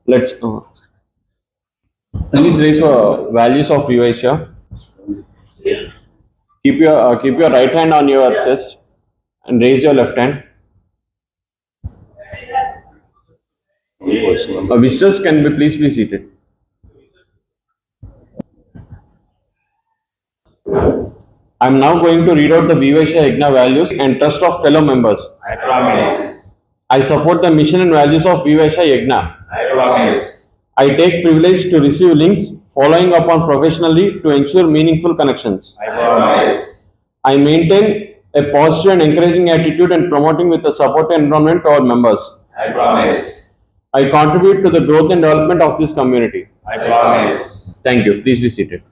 Let's please raise values of Vivesha. Keep your right hand on your chest and raise your left hand. Visitors can be please be seated. I am now going to read out the Vivesha Yagna values and trust of fellow members. I promise. I support the mission and values of Vivesha Yagna. I promise. I take privilege to receive links following upon professionally to ensure meaningful connections. I promise. I maintain a positive and encouraging attitude and promoting with a supportive environment to our members. I promise. I contribute to the growth and development of this community. I promise. Thank you. Please be seated.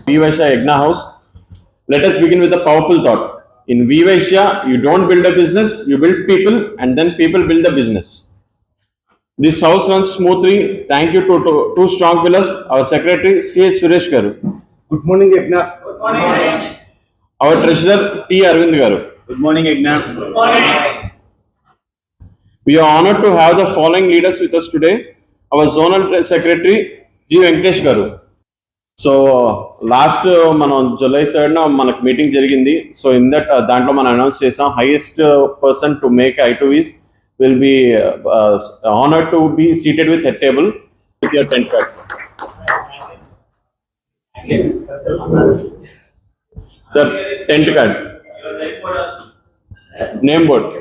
Vivesha Yagna House. Let us begin with a powerful thought. In Vivesha, you don't build a business, you build people, and then people build the business. This house runs smoothly. Thank you to two strong pillars. Our secretary, C.H. Suresh Garu. Good morning, Yagna. Good morning. Our treasurer, T. Arvind Garu. Good morning, Yagna. Good morning. We are honored to have the following leaders with us today. Our zonal secretary, G. Venkatesh Garu. So last మనం July 3rd మనకు meeting జరిగింది. So in that దాంట్లో మనం announce చేసాం highest person to make I2Vs will be honoured to be seated with head table with your 10 cards. Sir 10th card name board.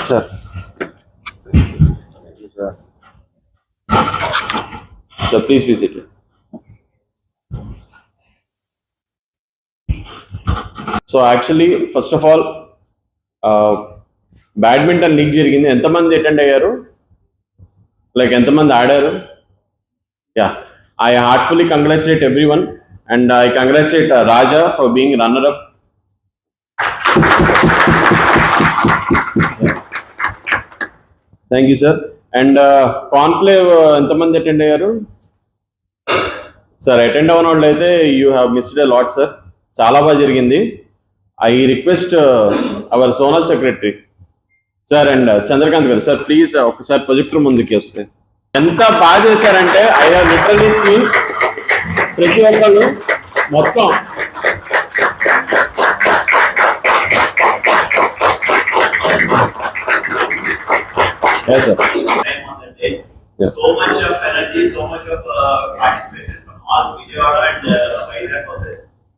Sir. Sir, please be seated. So actually, first of all, badminton league జరిగింది. ఎంతమంది attend అయ్యారు? Like ఎంతమంది ఆడారు? Yeah, I heartfully congratulate everyone and I congratulate Raja for being runner-up. Thank you sir. And conclave ఎంతమంది attend అయ్యారు? Sir attend అవ్వని వాళ్ళు అయితే you have missed a lot sir. చాలా బాగా జరిగింది. I request our zonal secretary sir and Chandrakant garu sir please ఒకసారి projector ముందుకి వస్తే. ఎంత బాగా చేశారంటే ఐ హావ్ లిటరల్లీ సీన్ ప్రతి ఒక్కళ్ళు మొత్తం yes sir. Yeah. So much of energy, so much of participation from all Vijayawada and Vizag houses.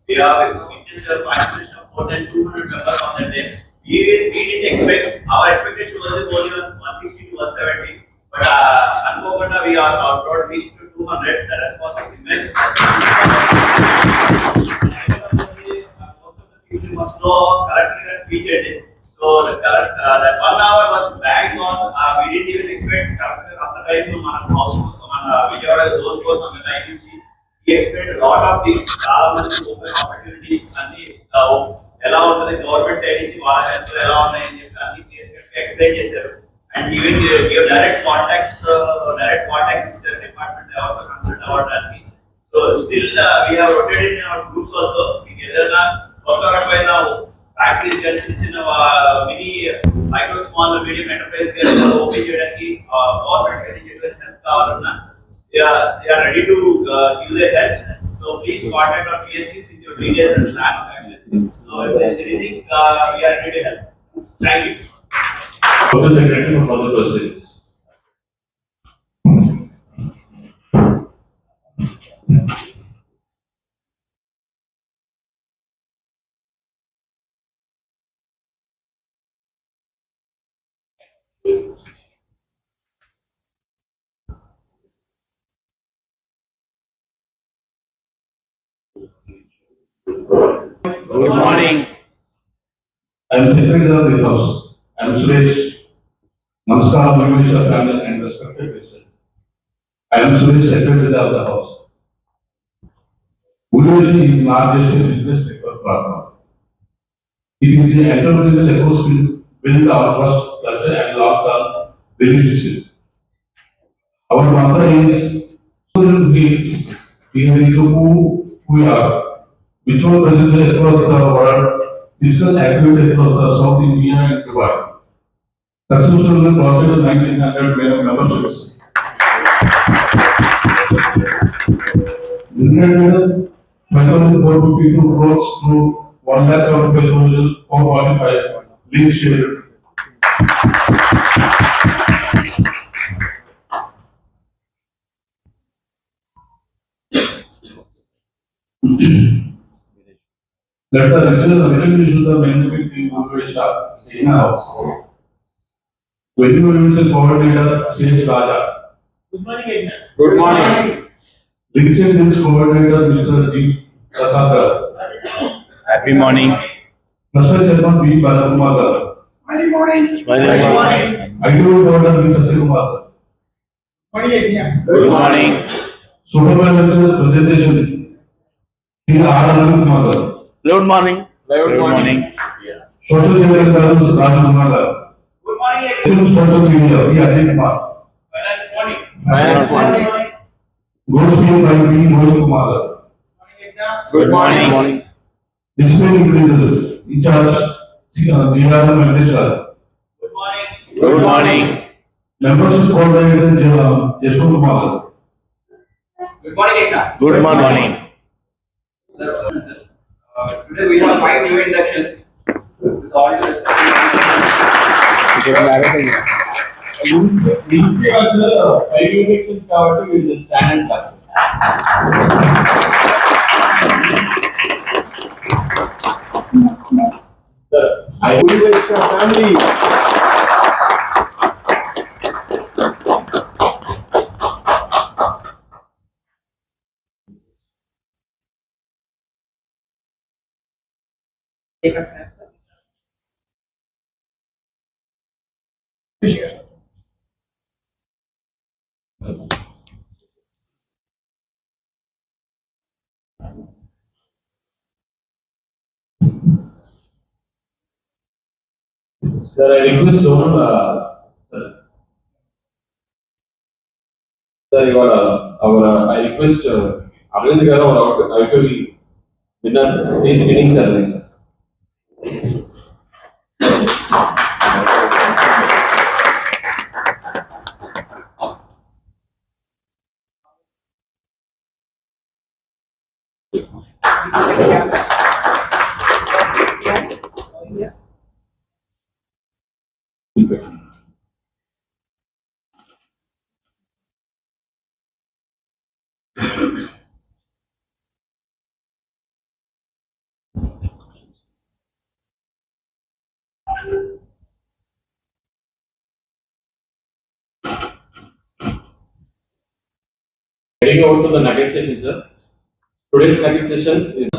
We have witnessed a participation of more than 200 members on that day. We didn't expect, our expectation was only 160 to 170, but unfortunately we are outward reached to 200. The response is immense. Most of the people must know correctly the speech ended. So that 1 hour was bagged on. We didn't even expect after time to Vijayawada zone course on the time. We expect a lot of things, open opportunities, and ఎలా ఉంటుంది government side నుంచి వాళ్ళ health ఎలా ఉన్నాయని చెప్పి అన్ని explain చేశారు. And even direct contacts ఇస్తారు డిపార్ట్మెంట్ ఎవరు కన్సల్ట్ అవ్వడానికి. So still we have rotated in our groups also. మీకు ఏదైనా కొత్త రకమైన ఫ్యాక్టరీస్ కానీ చిన్న mini micro small medium enterprise కానీ ఓపెన్ చేయడానికి గవర్నమెంట్ సైడ్ నుంచి హెల్ప్ కావాలన్నా they are ready to give their help. So please contact our PSPs with your details and plan of action. So if there is anything, we are ready to help. Thank you. Okay, Secretary, for further proceedings. Good morning. I am Secretary of the House. I am Suresh. Namaskar, Vivisha family and respected guests. I am Suresh, Secretary of the House. Vivisha is not just a business network platform. It is an entrepreneurial ecosystem built on trust, culture, and long-term relationship. Our motto is social needs. We are who we are, which was presented across the world, physical activity across the South India and Dubai. Successfully processed 1900 memberships. Generated 5,452 crores through 1,75,445 lead share. Let the recognition of the mainstream team Vivisha in house. Venue University coordinator C.H. Raja. Good morning, Ignan. Good morning. Recent Hills coordinator Mr. G. Prasad. Happy morning. Cluster chairman B. Balakumar. Good morning. IDO coordinator B. Satyakumar. Good morning. Supervisor presentation B. R. Anandkumar. Good morning. Good morning. Social Secretary Rajkumar. Good morning, Ignan. Social Media B. Ajay Kumar. Finance morning. Ghost team by B. Mohit Kumar. Good morning. Discipline increases. In charge D.R. Venkateshwar. Good morning. Good morning. Membership coordinator Yashwant Kumar. Good morning, Ekta. Good morning. Today we have 5 new inductions. With all due respect. These are the 5 elections కాబట్టి we will stand and clap. I will wish your family. Take a snap. Sir, I request Sonal, sir, I request Arvind Garu, our IPV winner, please meeting ceremony, sir. Heading over to the nugget session, sir. Today's nugget session is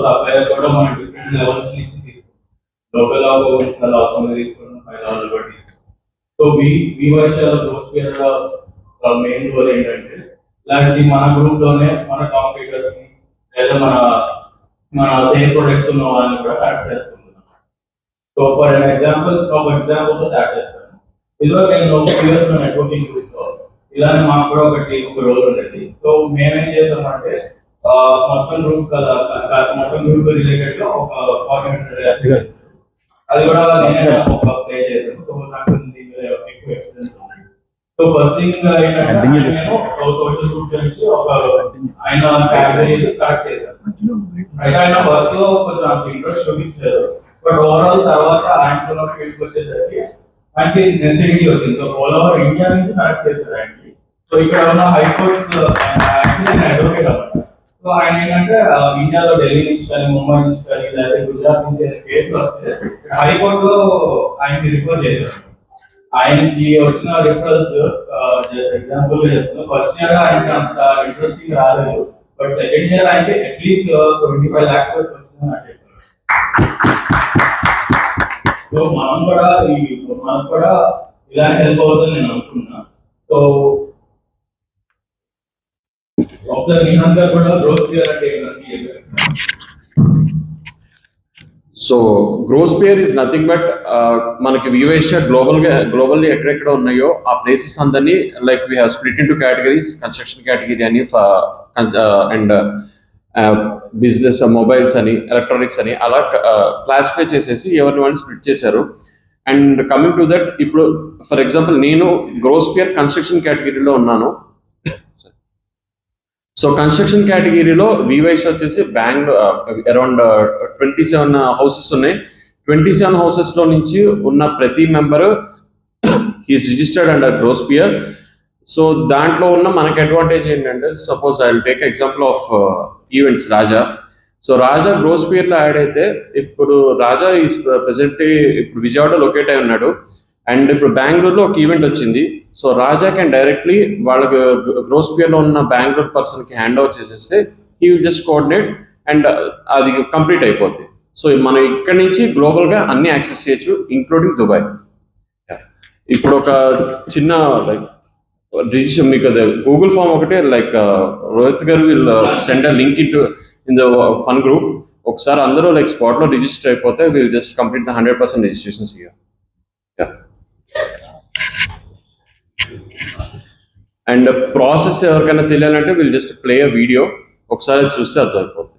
Suppliers కూడా మనం different levels నుంచి తీసుకుంటాం local officer అవసరం తీసుకుంటాం five level కూడా తీసుకుంటాం so we వైశాల growth period main goal ఏంటంటే ఇలాంటి మన గ్రూప్ లోనే మన కాంపిటీటర్స్ ని లేదా మన సేమ్ ప్రొడక్ట్స్ ఉన్న వాళ్ళని కూడా యాడ్ చేసుకుంటున్నాం సో ఫర్ ఎగ్జాంపుల్ ఒక ఎగ్జాంపుల్ తో స్టార్ట్ చేస్తాను ఇదివరకు నేను ఒక ఇయర్స్ నెట్వర్కింగ్ గ్రూప్ లో ఇలానే మాకు కూడా ఒక రోల్ ఉండేది సో మేమేం చేసామంటే మొత్తం గ్రూప్ కదా మొత్తం గ్రూప్ రిలేటెడ్ గా ఒక కోఆర్డినేటర్ అది కూడా నేనే ఒక ప్లే చేశాను సో నాకు ఎక్కువ ఎక్స్పీరియన్స్ ఉంది సో ఫస్ట్ థింగ్ ఏంటంటే నేను సోషల్ గ్రూప్ నుంచి ఒక ఆయన కేటగిరీ కరెక్ట్ చేశాను అయితే ఆయన ఫస్ట్ లో కొంచెం నాకు ఇంట్రెస్ట్ చూపించలేదు బట్ ఓవరాల్ తర్వాత ఆయనకున్న ఫీల్డ్కి వచ్చేసరికి ఆయనకి నెసెసిటీ వచ్చింది సో ఆల్ ఓవర్ ఇండియా నుంచి కరెక్ట్ చేశారు ఆయనకి సో ఇక్కడ ఉన్న హైకోర్టు ఆయన అడ్వకేట్ అన్నమాట సో ఆయన ఏంటంటే ఇండియాలో ఢిల్లీ నుంచి కానీ ముంబై నుంచి కానీ లేదా గుజరాత్ నుంచి కేసులు వస్తే హైకోర్టులో ఆయనకి రిఫర్ చేశారు ఆయనకి వచ్చిన రిఫరల్స్ జస్ట్ ఎగ్జాంపుల్ గా చెప్తున్నా ఫస్ట్ ఇయర్ ఆయనకి అంత ఇంట్రెస్టింగ్ రాలేదు బట్ సెకండ్ ఇయర్ అయితే అట్లీస్ట్ 25 lakhs వరకు వచ్చిందని నాకు చెప్పారు. సో మనకు కూడా ఇలానే హెల్ప్ అవుతుందని నేను అనుకుంటున్నా. సో ఒకసారి మీరంతా కూడా గ్రోత్ చేయాలంటే so gross pair is nothing but మనకి వివేష గ్లోబల్లీ ఎక్కడెక్కడ ఉన్నాయో ఆ ప్లేసెస్ అందరినీ like we have split in to categories, construction category అని అండ్ బిజినెస్, మొబైల్స్ అని, ఎలక్ట్రానిక్స్ అని అలా క్లాసిఫై చేసేసి ఎవరిని వాళ్ళు స్ప్లిట్ చేశారు. అండ్ కమింగ్ టు దట్, ఇప్పుడు ఫర్ ఎగ్జాంపుల్ నేను గ్రోస్ పేర్ కన్స్ట్రక్షన్ కేటగిరీలో ఉన్నాను. సో కన్స్ట్రక్షన్ కేటగిరీలో వివైష్ వచ్చేసి అరౌండ్ 27 హౌసెస్ ఉన్నాయి. 27 హౌసెస్లో నుంచి ఉన్న ప్రతి member he's registered under gross pier. So దాంట్లో ఉన్న మనకి అడ్వాంటేజ్ ఏంటంటే, suppose I will take example of events Raja. So Raja gross పియర్లో యాడ్ అయితే, ఇప్పుడు రాజా ఈజ్ ప్రెసెంట్ ఇప్పుడు విజయవాడ లొకేట్ అయి ఉన్నాడు అండ్ ఇప్పుడు బెంగళూరులో ఒక ఈవెంట్ వచ్చింది. సో రాజా కెన్ డైరెక్ట్లీ వాళ్ళకి గ్రోస్ పియర్లో ఉన్న బెంగళూరు పర్సన్కి హ్యాండ్ ఓవర్ చేసేస్తే he will just coordinate and అది కంప్లీట్ అయిపోద్ది. సో మనం ఇక్కడ నుంచి గ్లోబల్గా అన్ని యాక్సెస్ చేయొచ్చు, ఇంక్లూడింగ్ దుబాయ్. ఇప్పుడు ఒక చిన్న లైక్ రిజిస్టర్ మీకు గూగుల్ ఫామ్ ఒకటే, లైక్ రోహిత్ గారు will send a link in the fun group. ఒకసారి అందరూ లైక్ స్పాట్లో రిజిస్టర్ అయిపోతే will just complete the 100% registrations here. And process ఎవరికైనా తెలియాలంటే will just play a video, ఒకసారి చూస్తే అర్థమైపోతుంది.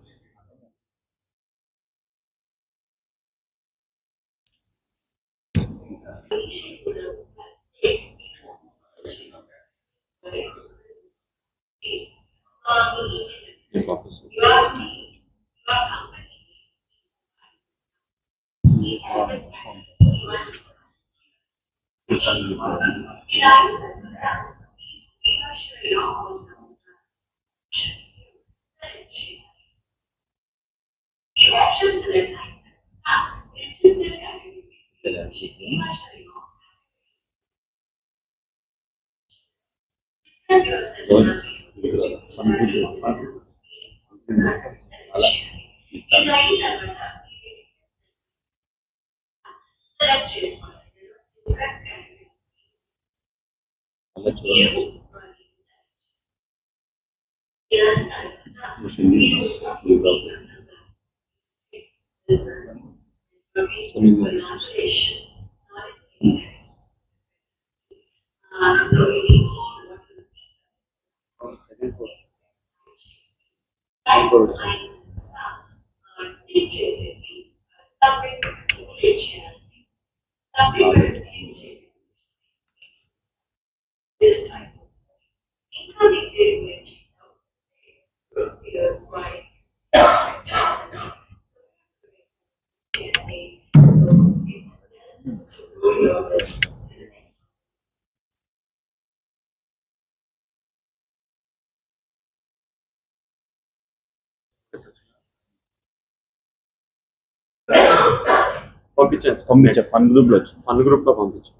పంపించా ఫన్ గ్రూప్ లో వచ్చి ఫన్ గ్రూప్ లో పంపించు.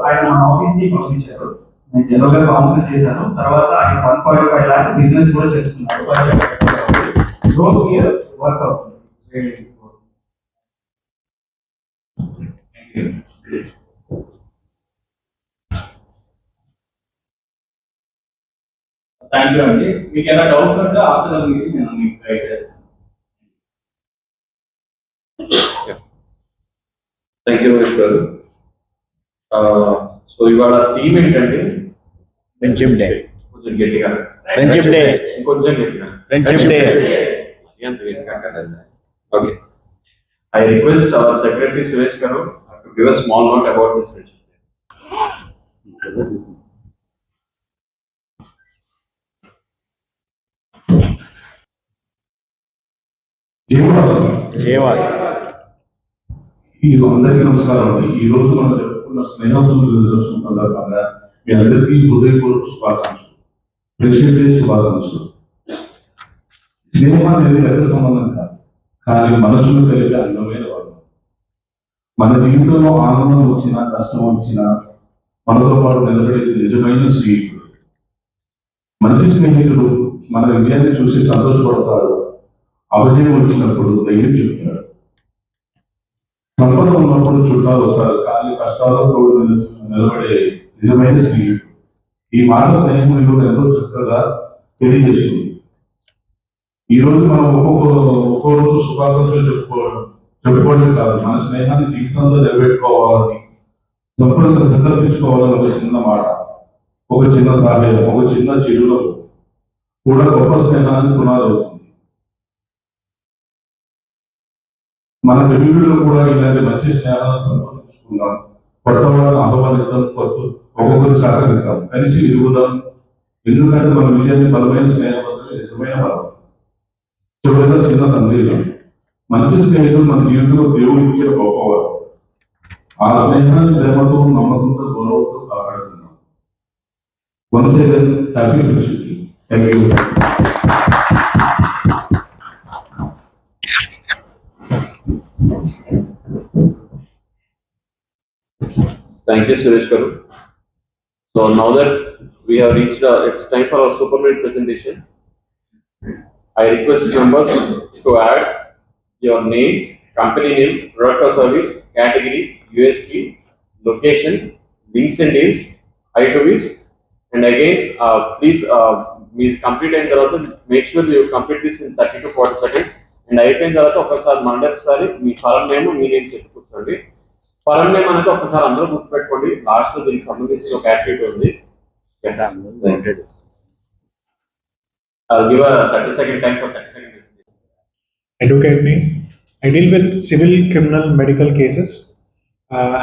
ఆయన మా ఆఫీస్ కి పంపించారు. నేను జనరల్ గా కౌన్సిల్ చేశాను. తర్వాత ఆయన 1.5 lakh బిజినెస్ కూడా చేస్తున్నారు. గ్రోత్ ఇయర్ వర్క్ అవుతుంది. థ్యాంక్ యూ అండి. మీకు ఏమైనా డౌట్స్ ఉంటే ఆఫ్టర్ మీటింగ్ నేను మీకు గైడ్ చేస్తాను. థ్యాంక్ యూ రోహిత్ గారు. సో ఇవాళ థీమ్ ఏంటంటే ఫ్రెండ్షిప్ డే. కొంచెం గట్టిగా, ఫ్రెండ్షిప్ డే, కొంచెం గట్టిగా, friendship day. Okay, I request our secretary Suresh garu to give a small note about this friendship day. జయవాస్. ఈ అందరికీ నమస్కారం అండి. ఈ రోజు మనం జరుపుకున్న స్నేహోత్సవం దినోత్సవం సందర్భంగా మీ అందరికీ హృదయపూర్వక శుభాకాంక్షలు, ఫ్రెండ్షిప్ డే శుభాకాంక్షలు. స్నేహం అనేది పెద్ద సంబంధం కాదు, కానీ మనసును కలిగే అందమైన వర్గం. మన జీవితంలో ఆనందం వచ్చినా కష్టం వచ్చినా మనతో పాటు నిలబడేది నిజమైన స్నేహితుడు. మంచి స్నేహితుడు మన విజయాన్ని చూసి సంతోషపడతాడు, అపజయం వచ్చినప్పుడు ధైర్యం చెప్తాడు. సంపద ఉన్నప్పుడు చుట్టాలు వస్తారు, కానీ కష్టాలతో నిలబడే నిజమైన స్నేహితుడు. ఈ మాట స్నేహం విలువను ఎంతో చక్కగా తెలియజేస్తుంది. ఈ రోజు మనం ఒక్కో రోజు శుభాకాంక్షలు చెప్పుకోవడం కాదు, మన స్నేహాన్ని జీవితంలో నిలబెట్టుకోవాలని సంకల్పించుకోవాలని ఒక చిన్న మాట, ఒక చిన్న సహాయం, ఒక చిన్న చిరులో కూడా గొప్ప స్నేహానికి పునాది అవుతుంది. మన పెళ్లిలో కూడా ఇలాంటి మంచి స్నేహాలను పెంపొందించుకుందాం. కొత్తవాళ్ళని ఆహ్వానిద్దాం, ఒక్కొక్కరు సహకరిద్దాం, కలిసి ఎదుగుదాం. ఎందుకంటే మన విజయాన్ని బలమైన స్నేహం నిజమైన బలం. చివరిగా చిన్న సందేహం, మంచి స్నేహితులు మన జీవితంలో దేవుడు ఇచ్చే గొప్పవారు. ఆ స్నేహాన్ని ప్రేమతో, నమ్మకంతో, గౌరవంతో కాపాడుతున్నాం. Once again happy friendship. Thank you. Thank you, Suresh Garu. So now that we have reached, it's time for our supermarket presentation. I request members to add your name, company name, product or service, category, USP, location, links and deals, ITVs, and again, please, we complete in the make sure you complete this in 30 to 40 seconds. And అయిపోయిన తర్వాత ఒకసారి Monday ఒకసారి మీ form name మీ name చెప్పి కూర్చోండి. Form name అనేది ఒకసారి అందరూ గుర్తుపెట్టుకోండి. లాస్ట్ లో దీనికి సంబంధించిన ఒక యాక్టివిటీ ఉంది. I'll give a 30-second time for 30 seconds. Educate me. I deal with civil, criminal, medical cases,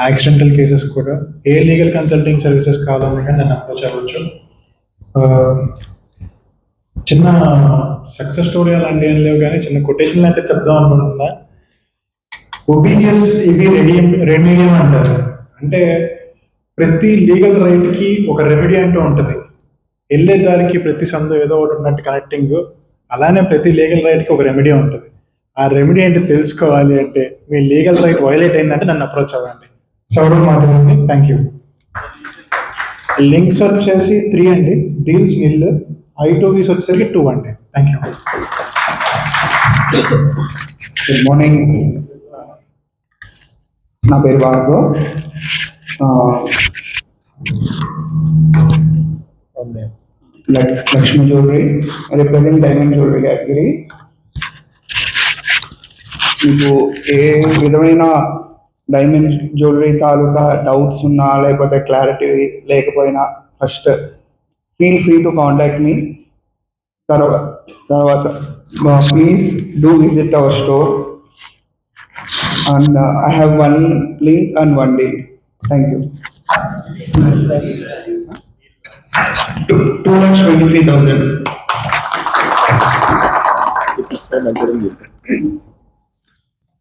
accidental cases కూడా. ఏ లీగల్ కన్సల్టింగ్ సర్వీసెస్ కావాలన్నా కానీ నన్ను అప్రోచ్ అవ్వచ్చు. చిన్న సక్సెస్ స్టోరీ అలాంటి ఏం లేవు, కానీ చిన్న కొటేషన్ లాంటి చెప్దాం అనుకుంటున్నా. ఒబీజియస్ ఇవి రెమెడియం అంటారు. అంటే ప్రతి లీగల్ రైట్కి ఒక రెమెడీ అంటూ ఉంటుంది. వెళ్ళే దారికి ప్రతి సందు ఏదో ఒకటి ఉన్నట్టు కనెక్టింగ్, అలానే ప్రతి లీగల్ రైట్కి ఒక రెమెడీ ఉంటుంది. ఆ రెమెడీ ఏంటి తెలుసుకోవాలి అంటే మీ లీగల్ రైట్ వైలేట్ అయిందంటే నన్ను అప్రోచ్ అవ్వండి. సౌరవ్ మాట్లాడండి. Thank you. లింక్స్ వచ్చేసి 3 అండి, డీల్స్ నిల్, I2Vs వచ్చేసరికి 2 అండి. Thank you. గుడ్ మార్నింగ్, నా పేరు Bhargav. Lakshmi jewellery, represent diamond jewellery category. మీకు ఏ విధమైన డైమండ్ జ్యువెలరీ తాలూకా డౌట్స్ ఉన్నా లేకపోతే క్లారిటీ లేకపోయినా first feel free to contact me. తర్వాత please do visit our store and I have one link and one deal. Thank you. 2,23,000.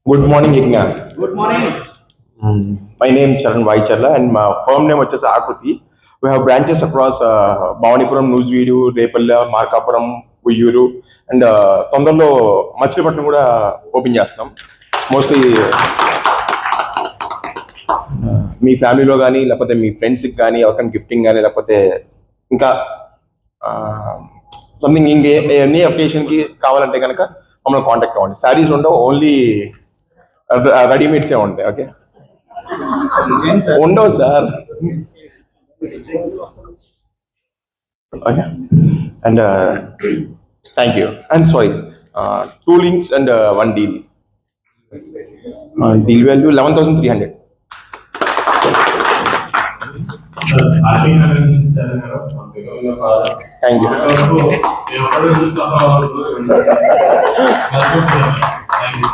Good morning, Yigna. Good morning. My name is Charan Vaichalla and my firm name is Akruti. We have branches across Bhavanipuram, Nuzveedu, Repalla, Markapuram, Uyuru, and Tondalo, Machilipatnam kuda open chestunam. Mostly మీ ఫ్యామిలీలో కానీ లేకపోతే మీ ఫ్రెండ్స్కి కానీ ఎవరికైనా gifting కానీ లేకపోతే ఇంకా సంథింగ్ ఎనీ అకేషన్కి కావాలంటే కనుక మమ్మల్ని కాంటాక్ట్ అవ్వండి. శారీస్ ఉండవు, ఓన్లీ రెడీమేడ్సే ఉంటాయి. ఓకే, ఉండవు sir. Okay, and thank you. And sorry, 2 links and 1 deal. Deal value 11,300. Thank you.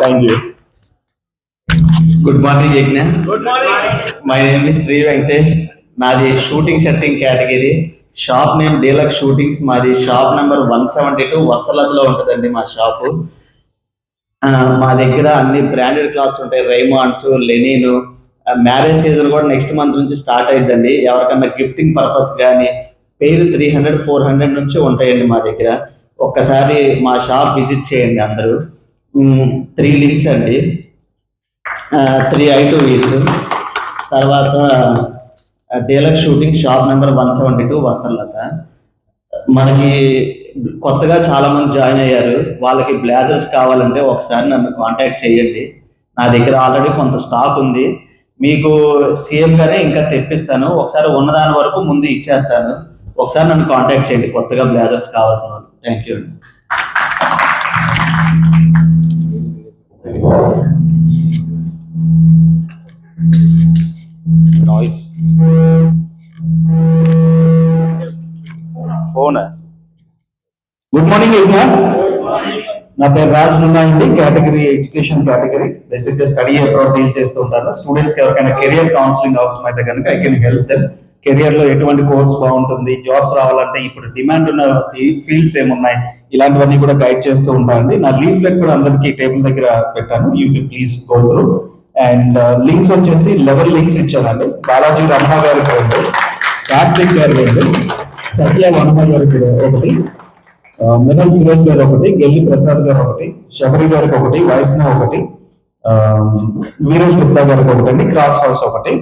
Thank you. Good morning, Yigna. Good morning. My name is Sri Venkatesh. నాది shooting shirting category. Shop name deluxe shootings. మాది shop number 172 వస్త్రలతలో ఉంటుందండి మా shop. మా దగ్గర అన్ని branded clothes ఉంటాయి, రైమాండ్స్, Lenin. Marriage season కూడా next month నుంచి స్టార్ట్ అయిద్దండి. ఎవరికన్నా గిఫ్టింగ్ పర్పస్ కానీ పేరు 300, 400 నుంచి ఉంటాయండి మా దగ్గర. ఒక్కసారి మా షాప్ విజిట్ చేయండి అందరూ. 3 links అండి. 3 I2Vs. తర్వాత deluxe shooting shop number 172 Vastralatha. మనకి కొత్తగా చాలా మంది జాయిన్ అయ్యారు, వాళ్ళకి బ్లేజర్స్ కావాలంటే ఒకసారి నన్ను కాంటాక్ట్ చేయండి. నా దగ్గర ఆల్రెడీ కొంత స్టాక్ ఉంది, మీకు సేమ్గానే ఇంకా తెప్పిస్తాను. ఒకసారి ఉన్నదాని వరకు ముందు ఇచ్చేస్తాను, ఒకసారి నన్ను కాంటాక్ట్ చేయండి కొత్తగా బ్లేజర్స్ కావాల్సిన వాళ్ళు. Thank you. Noise phone. Good morning everyone. నా పేరు రాజ్ నున్నా అండి. Category education category. బేసిక్గా స్టడీ అబ్రాడ్ డీల్ చేస్తూ ఉంటాను. స్టూడెంట్స్కి ఎవరికైనా కెరియర్ కౌన్సిలింగ్ అవసరం అయితే కనుక ఐ కెన్ హెల్ప్ దెమ్. కెరియర్లో ఎటువంటి కోర్స్ బాగుంటుంది, జాబ్స్ రావాలంటే ఇప్పుడు డిమాండ్ ఉన్న ఫీల్డ్స్ ఏమున్నాయి, ఇలాంటివన్నీ కూడా గైడ్ చేస్తూ ఉంటానండి. నా లీఫ్లెట్ కూడా అందరికీ టేబుల్ దగ్గర పెట్టాను, you can please go through. And links వచ్చేసి 11 లింక్స్ ఇచ్చానండి. బాలాజీ రమణ గారికి 2, కార్తిక్ గారు 2, సత్య వనమ గారికి 1, మినల్ సురేష్ గారు 1, గెల్లి ప్రసాద్ గారు 1, శబరి గారికి 1, వైష్ణవ్ 1, వీరేష్ గుప్తా గారికి 1 అండి, cross house 1.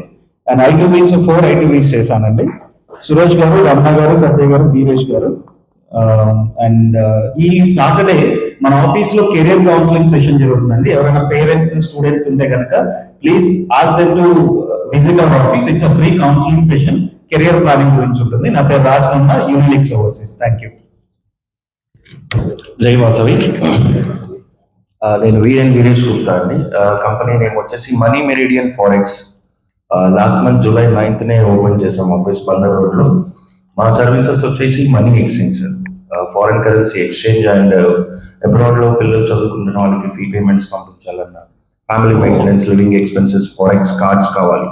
And I2Vs 4 I2Vs చేశానండి. సురేష్ గారు, రమణ గారు, సత్య గారు, వీరేష్ గారు. అండ్ ఈ సాటర్డే మన ఆఫీస్ లో కెరియర్ కౌన్సిలింగ్ సెషన్ జరుగుతుందండి. ఎవరైనా పేరెంట్స్ స్టూడెంట్స్ ఉంటే కనుక please ask them to visit our office. It's a free counselling session, career planning గురించి ఉంటుంది. నా పేరు Raj Nunna, Unilix overseas. Thank you. Jai Vasavi. నేను వీరేష్ గుప్తా అండి. కంపెనీ నేమ్ వచ్చేసి money meridian forex. Last month July 9th open చేసాం ఆఫీస్ బందర్ రోడ్లో. మా సర్వీసెస్ వచ్చేసి money exchange, foreign currency exchange and అబ్రాడ్లో పిల్లలు చదువుకుంటున్న వాళ్ళకి ఫీ పేమెంట్స్ పంపించాలన్నా, family maintenance, living expenses, forex cards కావాలి,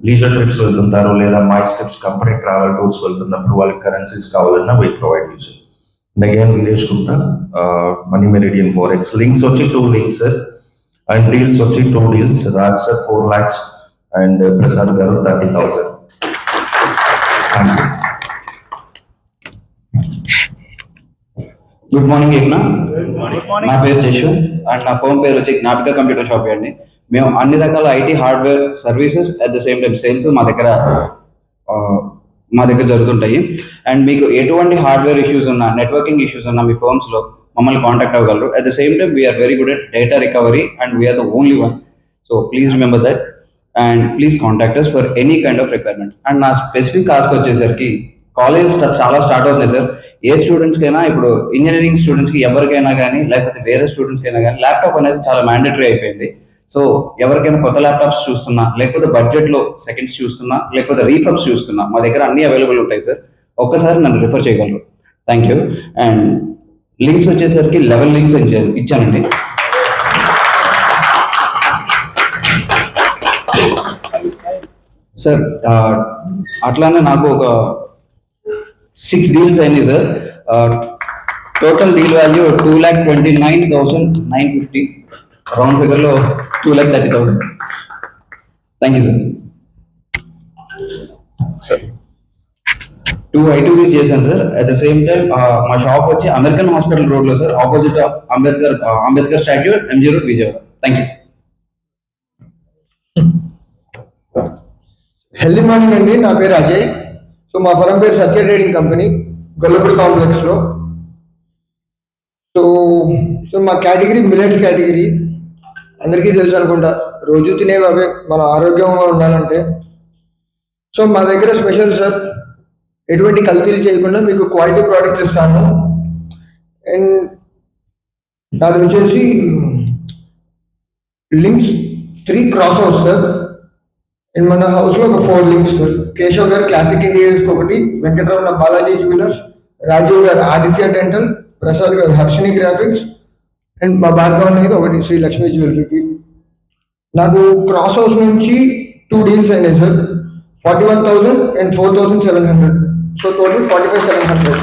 లీజర్ ట్రిప్స్ వెళ్తుంటారు లేదా MICE trips company travel tours వెళ్తున్నప్పుడు వాళ్ళకి కరెన్సీస్ కావాలన్నా we provide use. And again Viresh Gupta, Money meridian Forex. Links వచ్చి 2 లింక్స్ సార్, అండ్ డీల్స్ వచ్చి 2 deals. Raj sir 4 lakhs and Prasad garu 30,000. Thank you. Good morning ఏక్నా. నా పేరు జషు అండ్ నా ఫోన్ పేరు వచ్చి జ్ఞాపిక కంప్యూటర్ షాప్ అండి. మేము అన్ని రకాల IT hardware services at the same time sales మా దగ్గర జరుగుతుంటాయి. అండ్ మీకు ఎటువంటి హార్డ్వేర్ ఇష్యూస్ ఉన్నా, నెట్వర్కింగ్ ఇష్యూస్ ఉన్నా మీ ఫర్మ్స్లో మమ్మల్ని కాంటాక్ట్ అవ్వగలరు. At the same time we're very good at data recovery and we're the only one. So please remember that and please contact us for any kind of requirement. And నా specific ask వచ్చేసరికి college చాలా start అవుతుంది sir. ఏ స్టూడెంట్స్కైనా, ఇప్పుడు engineering స్టూడెంట్స్కి ఎవరికైనా కానీ లేకపోతే వేరే స్టూడెంట్స్కైనా కానీ ల్యాప్టాప్ అనేది చాలా మ్యాండేటరీ అయిపోయింది. సో ఎవరికైనా కొత్త ల్యాప్టాప్స్ చూస్తున్నా, లేకపోతే బడ్జెట్లో సెకండ్స్ చూస్తున్నా, లేకపోతే రీఫబ్స్ చూస్తున్నా, మా దగ్గర అన్ని అవైలబుల్ ఉంటాయి సార్. ఒక్కసారి నన్ను రిఫర్ చేయగలరు. Thank you. అండ్ లింక్స్ వచ్చేసరికి 11 లింక్స్ ఇచ్చానండి. సార్ అట్లానే నాకు ఒక 6 డీల్స్ అయినాయి సార్. టోటల్ డీల్ వాల్యూ 2,29,950, రౌండ్ ఫిగర్లో 2,30,000. Thank you sir. 2 I2Vs చేశాను sir. At the same time మా షాప్ వచ్చి అమెరికన్ హాస్పిటల్ రోడ్లో sir, opposite Ambedkar statue, MG road, Vijayawada. Thank you. Healthy morning అండి. నా పేరు అజయ్. సో మా ఫరం పేరు సత్య ట్రేడింగ్ కంపెనీ, గొల్లపూడి కాంప్లెక్స్లో. సో మా కేటగిరీ మిల్లెట్స్ కేటగిరీ, అందరికీ తెలుసు అనుకుంటా. రోజు తినేవి అవే, మన ఆరోగ్యంగా ఉండాలంటే. సో మా దగ్గర స్పెషల్ సార్, ఎటువంటి కల్తీలు చేయకుండా మీకు క్వాలిటీ ప్రోడక్ట్స్ ఇస్తాను. అండ్ నాది వచ్చేసి links 3 cross house sir. And మన హౌస్లో ఒక 4 లింక్స్ సార్. కేశవ్ గారు క్లాసిక్ ఇంటీరియర్స్కి 1, వెంకటరమణ బాలాజీ జ్యువెలర్స్, రాజీవ్ గారు ఆదిత్య డెంటల్, ప్రసాద్ గారు హర్షిని గ్రాఫిక్స్, అండ్ మా భార్గవ్ అనేది 1 శ్రీ లక్ష్మీ జ్యువెలరీకి. నాకు క్రాస్ హౌస్ నుంచి 2 డీల్స్ అయినాయి sir. 41,000 and 4,700. So total 45,700.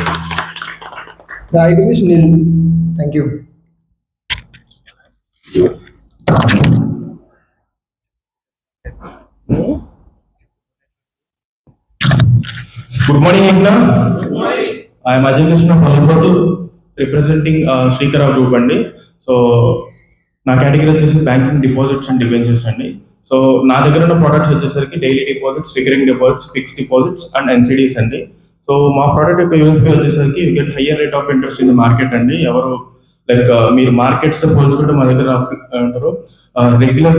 The item is nil. Thank you. Good morning, Ekna. I am Ajay Krishna Palapattu, representing Srikara Group. So, నా category వచ్చేసి banking, deposits and debentures అండి. So నా దగ్గర ఉన్న products వచ్చేసరికి daily deposits, recurring deposits, fixed deposits and NCDs అండి. So మా product యొక్క యూఎస్పీ వచ్చేసరికి you get higher rate of interest in the market అండి. ఎవరు లైక్ మీరు మార్కెట్స్తో పోల్చుకుంటే మా దగ్గర అంటారు రెగ్యులర్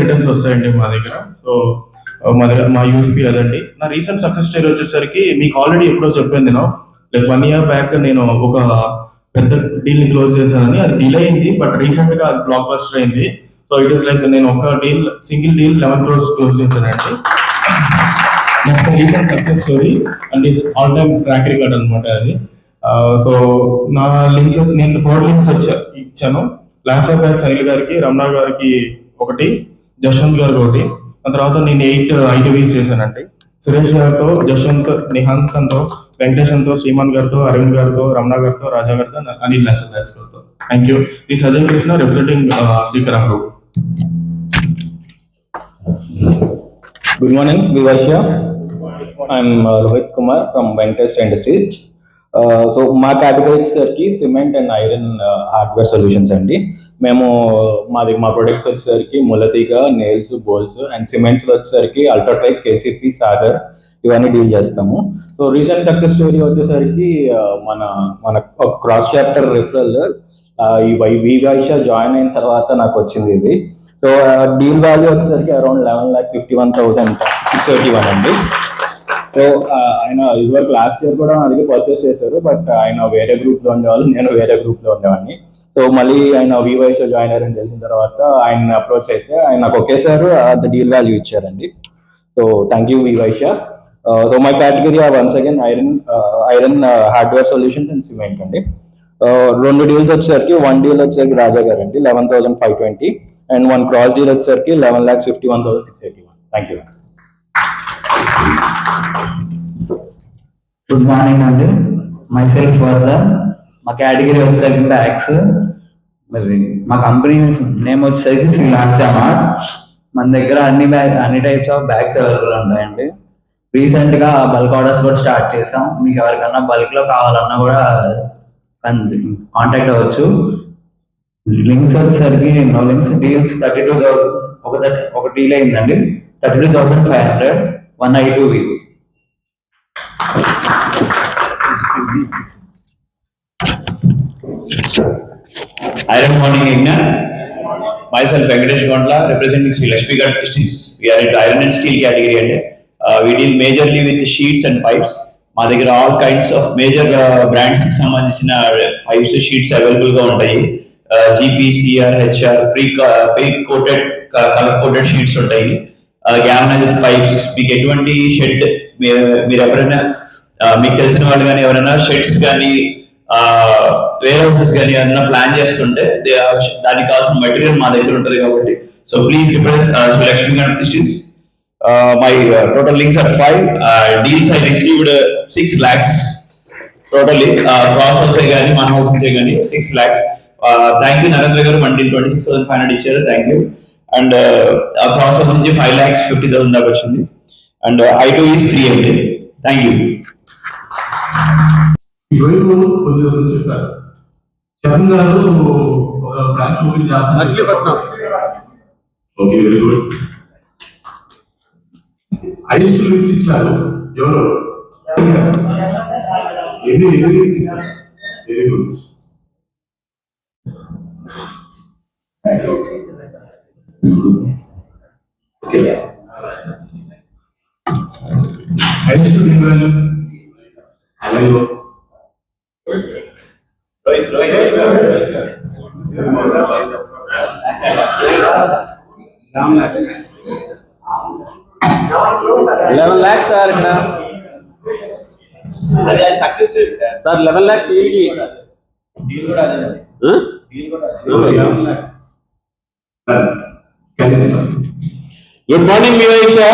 రిటర్న్స్ వస్తాయండి మా దగ్గర. సో మా యూఎస్పీ అదండి. నా రీసెంట్ సక్సెస్ స్టోరీ వచ్చేసరికి మీకు ఆల్రెడీ ఎప్పుడో చెప్పాను నేను, లైక్ 1 year బ్యాక్ నేను ఒక పెద్ద డీల్ ని క్లోజ్ చేశానని. అది డిలే అయింది, బట్ రీసెంట్ గా అది బ్లాక్ బస్టర్ అయింది. సో ఇట్ ఈస్ లైక్ నేను ఒక సింగిల్ డీల్ 11 crores క్లోజ్ చేశానండి. Next recent success story and is all time track record అనమాట అది. సో నా లింక్స్ నేను 4 links ఇచ్చాను. లాస్ట్ బ్యాచ్ అనిల్ గారికి, రమణ గారికి ఒకటి, జశ్వంత్ గారికి ఒకటి. ఆ తర్వాత నేను 8 ITVs చేశానండి. సురేష్ గారితో, జశ్వంత్, నిహాంత్తో, వెంకటేశంతో, శ్రీమాన్ గారితో, అరవింద్ గారితో, రమణ గారితో, రాజా గారితో, అనిల్ లాస్ట్ బ్యాచ్ గారితో. Thank you. This Ajay Krishna representing Srikara group. Good morning, Vivashya. I'm Rohit Kumar from Venkatesh Industries. So మా కేటగిరీ వచ్చేసరికి cement and iron hardware solutions అండి. మేము మా ప్రొడక్ట్స్ వచ్చేసరికి ములతీగ, నెయిల్స్, బోల్స్ అండ్ సిమెంట్స్లో వచ్చేసరికి అల్ట్రాటెక్, కేసీపీ, సాగర్ ఇవన్నీ డీల్ చేస్తాము. సో రీసెంట్ సక్సెస్ స్టోరీ వచ్చేసరికి మన క్రాస్ చాప్టర్ రిఫరల్ ఈ వివాయిషా జాయిన్ అయిన తర్వాత నాకు వచ్చింది ఇది. సో డీల్ వాల్యూ వచ్చేసరికి అరౌండ్ 11,51,681 అండి. సో ఆయన ఇదివరకు లాస్ట్ ఇయర్ కూడా నా దగ్గర పర్చేస్ చేశారు, బట్ ఆయన వేరే గ్రూప్లో ఉండేవాళ్ళు, నేను వేరే గ్రూప్లో ఉండేవాడిని. సో మళ్ళీ ఆయన వివైషా జాయిన్ అయ్యారని తెలిసిన తర్వాత ఆయన అప్రోచ్ అయితే ఆయన నాకు ఒకేసారి అంత డీల్ వాల్యూ ఇచ్చారండి. సో థ్యాంక్ యూ వివైషా. So my category once again iron hardware solutions and cement అండి. 2 deals వచ్చేసరికి 1 deal వచ్చేసరికి రాజా గారు అండి 11,520 అండ్ 1 cross deal వచ్చేసరికి 11,51,681. Thank you. గుడ్ మార్నింగ్ అండి. My self Vardhan. మా కేటగిరీ వచ్చేసరికి బ్యాగ్స్. మరి మా కంపెనీ నేమ్ వచ్చేసరికి శ్రీలాస్య మార్ట్. మన దగ్గర అన్ని టైప్స్ ఆఫ్ బ్యాగ్స్ అవైలబుల్ ఉంటాయండి. రీసెంట్గా బల్క్ ఆర్డర్స్ కూడా స్టార్ట్ చేసాం. మీకు ఎవరికన్నా బల్క్లో కావాలన్నా కూడా కాంటాక్ట్ అవ్వచ్చు. లింక్స్ వచ్చేసరికి నో లింక్స్. డీల్స్ 32,000 ఒక డీల్ అయిందండి. 32,500 1 I2V. Iron morning, Igna. Myself, Venkatesh Gondla, representing Sri Lakshmi Ghat Industries. We are into iron and steel category, and we deal majorly with the sheets and pipes. మా దగ్గర all kinds of major brands కి సంబంధించిన pipes, sheets available గా ఉంటాయి. GPCR, HR, pre coated, colour coated sheets ఉంటాయి. Galvanised pipes, మీకు ఎటువంటి shed మీరు ఎవరైనా మీకు తెలిసిన వాళ్ళు కానీ ఎవరైనా షెడ్స్ కానీ వేర్ హౌసెస్ కానీ ఏదైనా ప్లాన్ చేస్తుంటే దానికి కావాల్సిన మెటీరియల్ మా దగ్గర ఉంటుంది కాబట్టి. So please represent Shri Lakshmi Ganapati Industries. My total links are 5 deals. I received 6 lakhs totally. Cross house gaani, man house gaani 6 lakhs. Thank you Narendra garu, 26,500 icharu. Thank you. And cross house nunchi 5,50,000 daaka vachindi. And I2 is 3 MD. Thank you. ఈరోజు కొంచెం చెప్పారు చరణ్ గారు ఒక branch open చేస్తారు Machilipatnam. Okay, very good. IS links ఇచ్చారు ఎవరు? ఎన్ని links ఇచ్చారు? Very good. Okay, IS link అలాగే $11 lakhs సార్ ఇక్కడ అదే success story sir. Sir 11 lakhs వీళ్ళకి డీల్ కూడా అదే. డీల్ కూడా అదే. గుడ్ మార్నింగ్ వివేషా.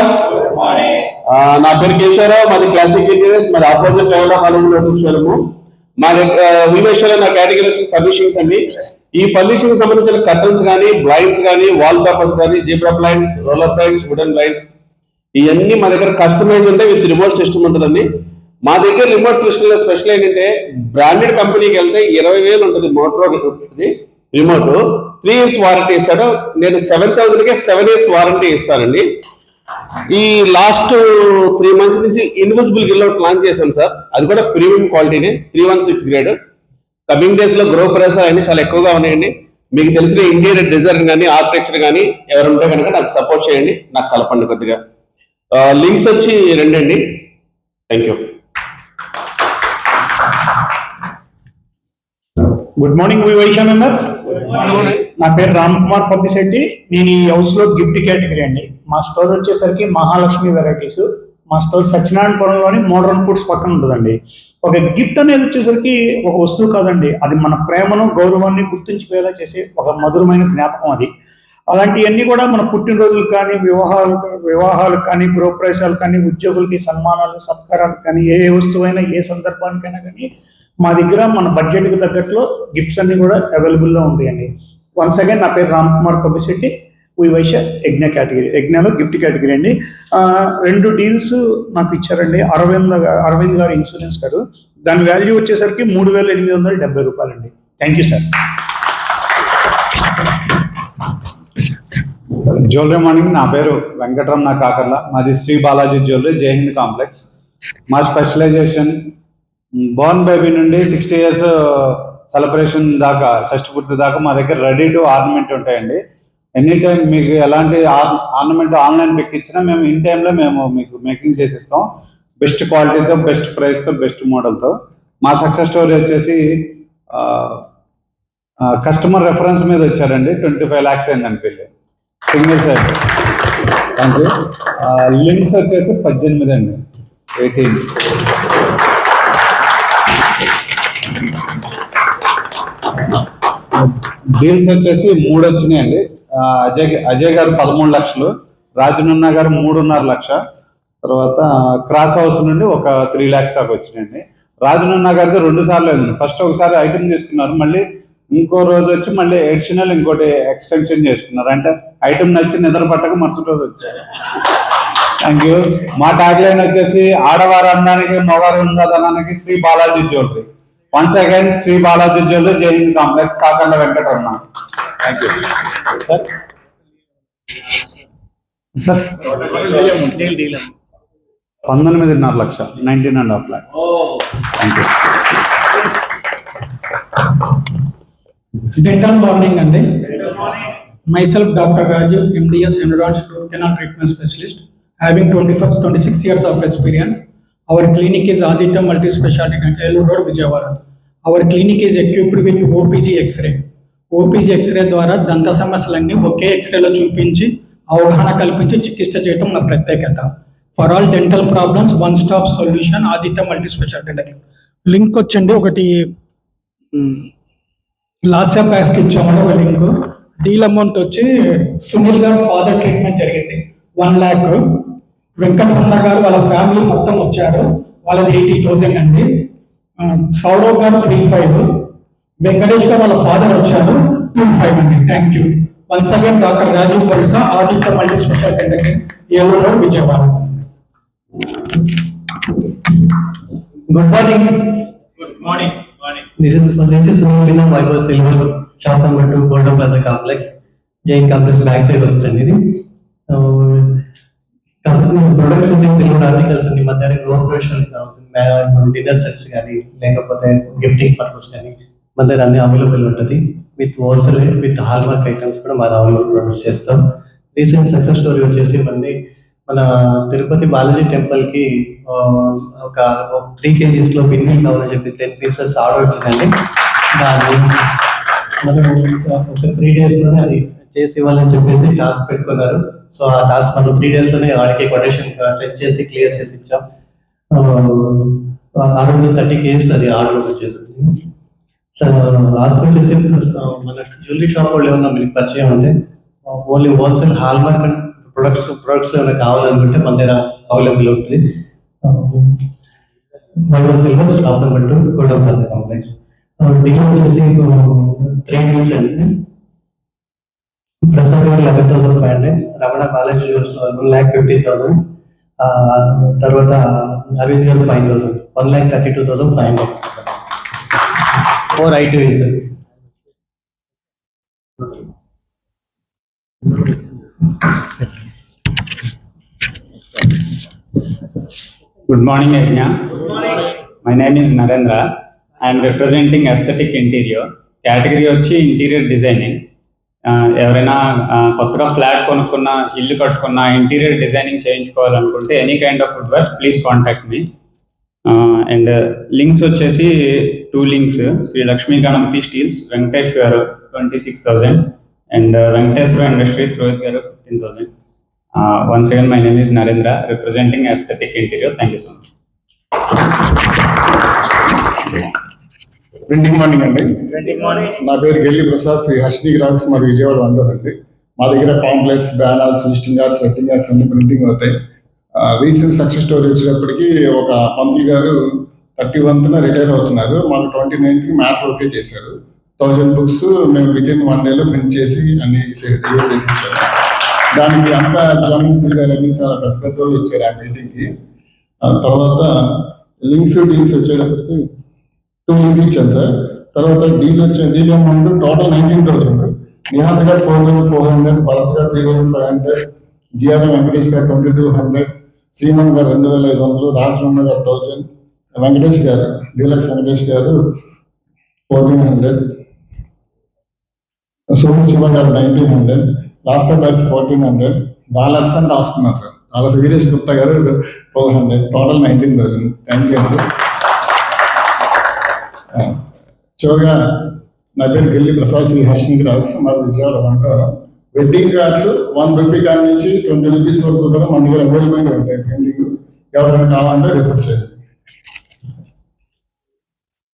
నా పేరు కేశవరావు, మాది క్లాసిక్ ఇంటీరియర్స్, మాది ఆపోజిట్ గౌడ కాలేజ్ లో చూసాము. మా వివేషాలో నా కేటగిరీ వచ్చి ఫర్నిషింగ్స్ అండి. ఈ ఫర్నిషింగ్ సంబంధించిన కర్టన్స్ కానీ, బ్లైండ్స్ కానీ, వాల్ పేపర్స్ కానీ, zebra blinds, roller blinds, wooden blinds ఇవన్నీ మా దగ్గర కస్టమైజ్ ఉంటాయి విత్ రిమోట్ సిస్టమ్ ఉంటుందండి. మా దగ్గర రిమోట్ సిస్టమ్ లో స్పెషల్ ఏంటంటే బ్రాండెడ్ కంపెనీకి వెళ్తే 20,000 ఉంటుంది మోటరో ఉంటుంది. రిమోట్ 3 years వారంటీ ఇస్తాడు. నేను 7,000కే 7 years వారంటీ ఇస్తానండి. ఈ లాస్ట్ 3 months నుంచి ఇన్విజిబుల్ గిల్ అవుట్ లాంచ్ చేశాం సార్. అది కూడా ప్రీమియం క్వాలిటీనే, 316 గ్రేడ్. కమింగ్ డేస్ లో గ్రో ప్రైస్ అన్ని చాలా ఎక్కువగా ఉన్నాయండి. మీకు తెలిసిన ఇంటీరియర్ డిజైన్ కానీ ఆర్కిటెక్చర్ కానీ ఎవరు ఉంటే కనుక నాకు సపోర్ట్ చేయండి, నాకు కలపండి కొద్దిగా. లింక్స్ వచ్చి 2 అండి. Thank you. గుడ్ మార్నింగ్ వివైషా మెంబర్స్. నా పేరు రామ్ కుమార్ పబ్బిశెట్టి. నేను ఈ హౌస్ లో గిఫ్ట్ కేటగిరీ అండి. మా స్టోర్ వచ్చేసరికి మహాలక్ష్మి వెరైటీస్. మా స్టోర్ సత్యనారాయణపురంలోని మోడర్న్ ఫుడ్స్ పక్కన ఉంటుందండి. ఒక గిఫ్ట్ అనేది వచ్చేసరికి ఒక వస్తువు కాదండి, అది మన ప్రేమను గౌరవాన్ని గుర్తుంచిపోయేలా చేసే ఒక మధురమైన జ్ఞాపకం అది. అలాంటివన్నీ కూడా మన పుట్టినరోజులు కానీ, వివాహాలకు కానీ, గృహప్రవేశాలు కానీ, ఉద్యోగులకి సన్మానాలు సత్కారాలకు కానీ, ఏ వస్తువైనా ఏ సందర్భానికైనా కానీ మా దగ్గర మన బడ్జెట్కి తగ్గట్లో గిఫ్ట్స్ అన్ని కూడా అవైలబుల్లో ఉంటాయండి. వన్స్ అగైన్ నా పేరు రామ్ కుమార్ పబ్బిశెట్టి, వైశ్య యజ్ఞ కేటగిరీ, యజ్ఞలో గిఫ్ట్ కేటగిరీ అండి. 2 డీల్స్ నాకు ఇచ్చారండి అరవింద్ గారు ఇన్సూరెన్స్ గారు. దాని వాల్యూ వచ్చేసరికి 3,870 రూపాయలండి. Thank you sir. Jewellery morning. నా పేరు వెంకటరమణ కాకర్ల. మాది శ్రీ బాలాజీ జ్యువెలరీ, జయహింద్ కాంప్లెక్స్. మా స్పెషలైజేషన్ బోర్న్ బేబీ నుండి 60 years సెలబ్రేషన్ దాకా, షష్ఠపూర్తి దాకా మా దగ్గర రెడీ టు ఆర్నమెంట్ ఉంటాయండి. ఎనీ టైం మీకు ఎలాంటి ఆర్నమెంట్ ఆన్లైన్ పిక్ ఇచ్చినా మేము ఇన్ టైంలో మేము మీకు మేకింగ్ చేసిస్తాం. బెస్ట్ క్వాలిటీతో, బెస్ట్ ప్రైస్తో, బెస్ట్ మోడల్తో. మా సక్సెస్ స్టోరీ వచ్చేసి కస్టమర్ రెఫరెన్స్ మీద వచ్చారండి. 25 lakhs అయిందని పెళ్ళి, single side. Thank you. Links వచ్చేసి 18 అండి, 18. డీల్స్ వచ్చేసి 3 వచ్చినాయండి. అజయ్ గారు 13 లక్షలు, రాజనున్న గారు 3.5 లక్షలు, తర్వాత క్రాస్ హౌస్ నుండి ఒక 3 lakhs దాకా వచ్చినాయండి. రాజనున్న గారితో 2 సార్లు వెళ్ళింది. ఫస్ట్ ఒకసారి ఐటమ్ తీసుకున్నారు, మళ్ళీ ఇంకో రోజు వచ్చి మళ్ళీ ఎడిషనల్ ఇంకోటి ఎక్స్టెన్షన్ చేసుకున్నారు. అంటే ఐటమ్ నచ్చి నిద్ర పట్టక మరుసటి రోజు వచ్చారు. Thank you. మా ట్యాగ్ లైన్ వచ్చేసి ఆడవారి అందానికి మగవారి ఉన్నదనానికి Shri Balaji jewellery. Once again Shri Balaji jewellery, Jaihind complex, Kakarla Venkataramana. Thank you sir. Sir 19.5 లక్షలు, 19.5 lakh. Thank you. Dental morning అండి. Myself doctor Raju, MDS Endodontics root canal treatment specialist, having 26 years of experience. Our clinic is Aditya Multi Specialty Clinic, Elur Road, Vijayawada. Our clinic is equipped with OPG X-ray. OPG X-ray ద్వారా దంత సమస్యలన్నీ ఒకే ఎక్స్రేలో చూపించి అవగాహన కల్పించి చికిత్స చేయడం నా ప్రత్యేకత. For all dental problems one stop solution, Aditya multi speciality dental. Link వచ్చండి, ఒకటి లాస్యా ప్యాక్స్కి ఇచ్చామండి ఒక లింక్. డీల్ అమౌంట్ వచ్చి సునీల్ గారు ఫాదర్ ట్రీట్మెంట్ జరిగింది 1 lakh. వెంకటరమణ గారు వాళ్ళ ఫ్యామిలీ మొత్తం వచ్చారు, వాళ్ళది 80,000 అండి. సౌరవ్ గారు 3.5, వెంకటేష్ గారు వాళ్ళ ఫాదర్ వచ్చారు 2.5 అండి. Thank you. Once again doctor Rajiv Parisa, Aditya multi speciality dental, Eluru road, Vijayawada. Good morning. Good morning. This is Sunil Viber Silver, shop number 2, Golden Plaza Complex, Jain Complex back side వస్తుంది. ఇది ప్రొడక్ట్స్ వచ్చి సిల్వర్ ఆర్టికల్స్ అండి. మన దగ్గర growth professional కావాల్సిన dinner sets కానీ, లేకపోతే gifting purpose కానీ మన దగ్గర అన్ని అవైలబుల్ ఉంటుంది. With wholesale rate, with hall mark items కూడా మనం అవైలబుల్ ప్రొడ్యూస్ చేస్తాం. రీసెంట్ సక్సెస్ స్టోరీ వచ్చేసి మన తిరుపతి బాలాజీ టెంపుల్కి ఒక 3 kgs బిన్నీలు కావాలని చెప్పి 10 pieces ఆర్డర్ వచ్చిందండి. దాన్ని మనం ఒక 3 daysలోనే అది చేసి ఇవ్వాలని చెప్పేసి టాస్క్ పెట్టుకున్నారు. సో ఆ టాస్క్ మనం 3 daysలోనే వాళ్ళకి కొటేషన్ సెట్ చేసి క్లియర్ చేసి ఇచ్చాం. 630 kgs అది ఆర్డర్ వచ్చేసింది. సో లాస్ట్ వచ్చేసి మన జ్యువెలరీ షాప్ వాళ్ళు ఏమన్నా మీకు పరిచయం ఉంటే only wholesale hall mark products ఏమైనా కావాలనుకుంటే మన దగ్గర అవైలబుల్ ఉంటుంది. Silver stop number 2, golden plaza complex. Deal వచ్చేసి 3 deals అండి. ప్రసాద్ గారు 11,500, రమణ బాలాజీ జ్యువెల్స్ 1,50,000, తర్వాత అరవింద్ గారు 5,000, 1,32,500. 4 ITVs. Good morning, Yajna. Good morning. My name is Narendra. I am representing Aesthetic Interior. Category వచ్చి ఇంటీరియర్ డిజైనింగ్. ఎవరైనా కొత్తగా ఫ్లాట్ కొనుక్కున్నా, ఇల్లు కట్టుకున్నా, ఇంటీరియర్ డిజైనింగ్ చేయించుకోవాలనుకుంటే any kind of wood work please contact me. And links వచ్చేసి 2 links, Shri Lakshmi Ganapathi steels Venkatesh garu 26,000 and Venkateswara industries Rohit గారు 15,000. Once again, my name is Narendra, representing Aesthetic Interior. Thank you so much. Printing morning అండి. నా పేరు Gelli Prasad, Shri Harshini graphics, మాది విజయవాడ అంటారండి. మా దగ్గర pamphlets, banners, visiting cards, wedding cards అన్ని ప్రింటింగ్ అవుతాయి. రీసెంట్ సక్సెస్ స్టోరీ వచ్చేటప్పటికి ఒక మంత్రి గారు 31న రిటైర్ అవుతున్నారు. మాకు 29కి మ్యాటర్ ఓకే చేశారు. 1000 బుక్స్ మేము వితిన్ 1 డేలో ప్రింట్ చేసి అన్ని చేసి ఇచ్చాము. దానికి అంతా జాయింట్ గారని చాలా పెద్ద పెద్ద వాళ్ళు వచ్చారు ఆ మీటింగ్కి. తర్వాత లింక్స్ డీల్స్ వచ్చేటప్పటికి 2 లింక్స్ ఇచ్చాను సార్. తర్వాత డీల్ అమౌంట్ టోటల్ 19,000. నిహాల్ గారు 4,400, భరత్ గారు 3,500, జిఆర్ఎం వెంకటేష్ గారు 2,200, శ్రీమన్ గారు 2,500, రాజమన్న గారు 1,000, వెంకటేష్ గారు డీలక్స్ వెంకటేష్ గారు 1,400, సోము శివ గారు 1,900, లాస్ట్ బ్యాగ్స్ 1,400 డాలర్స్ అని రాసుకున్నాను సార్. డాలర్స్ వీరేష్ గుప్తా గారు 1,200, టోటల్ 19,000. థ్యాంక్ యూ అండి. చివరిగా నా పేరు గెల్లి ప్రసాద్, శ్రీ హర్షిని గ్రాఫిక్స్, మాది విజయవాడ అంటారు. వెడ్డింగ్ కార్డ్స్ 1 రూపీ కాడి నుంచి 20 రూపీస్ వరకు కూడా మన దగ్గర అవైలబుల్గా ఉంటాయి. ప్రింటింగ్ ఎవరైనా కావాలంటే రిఫర్ చేయండి.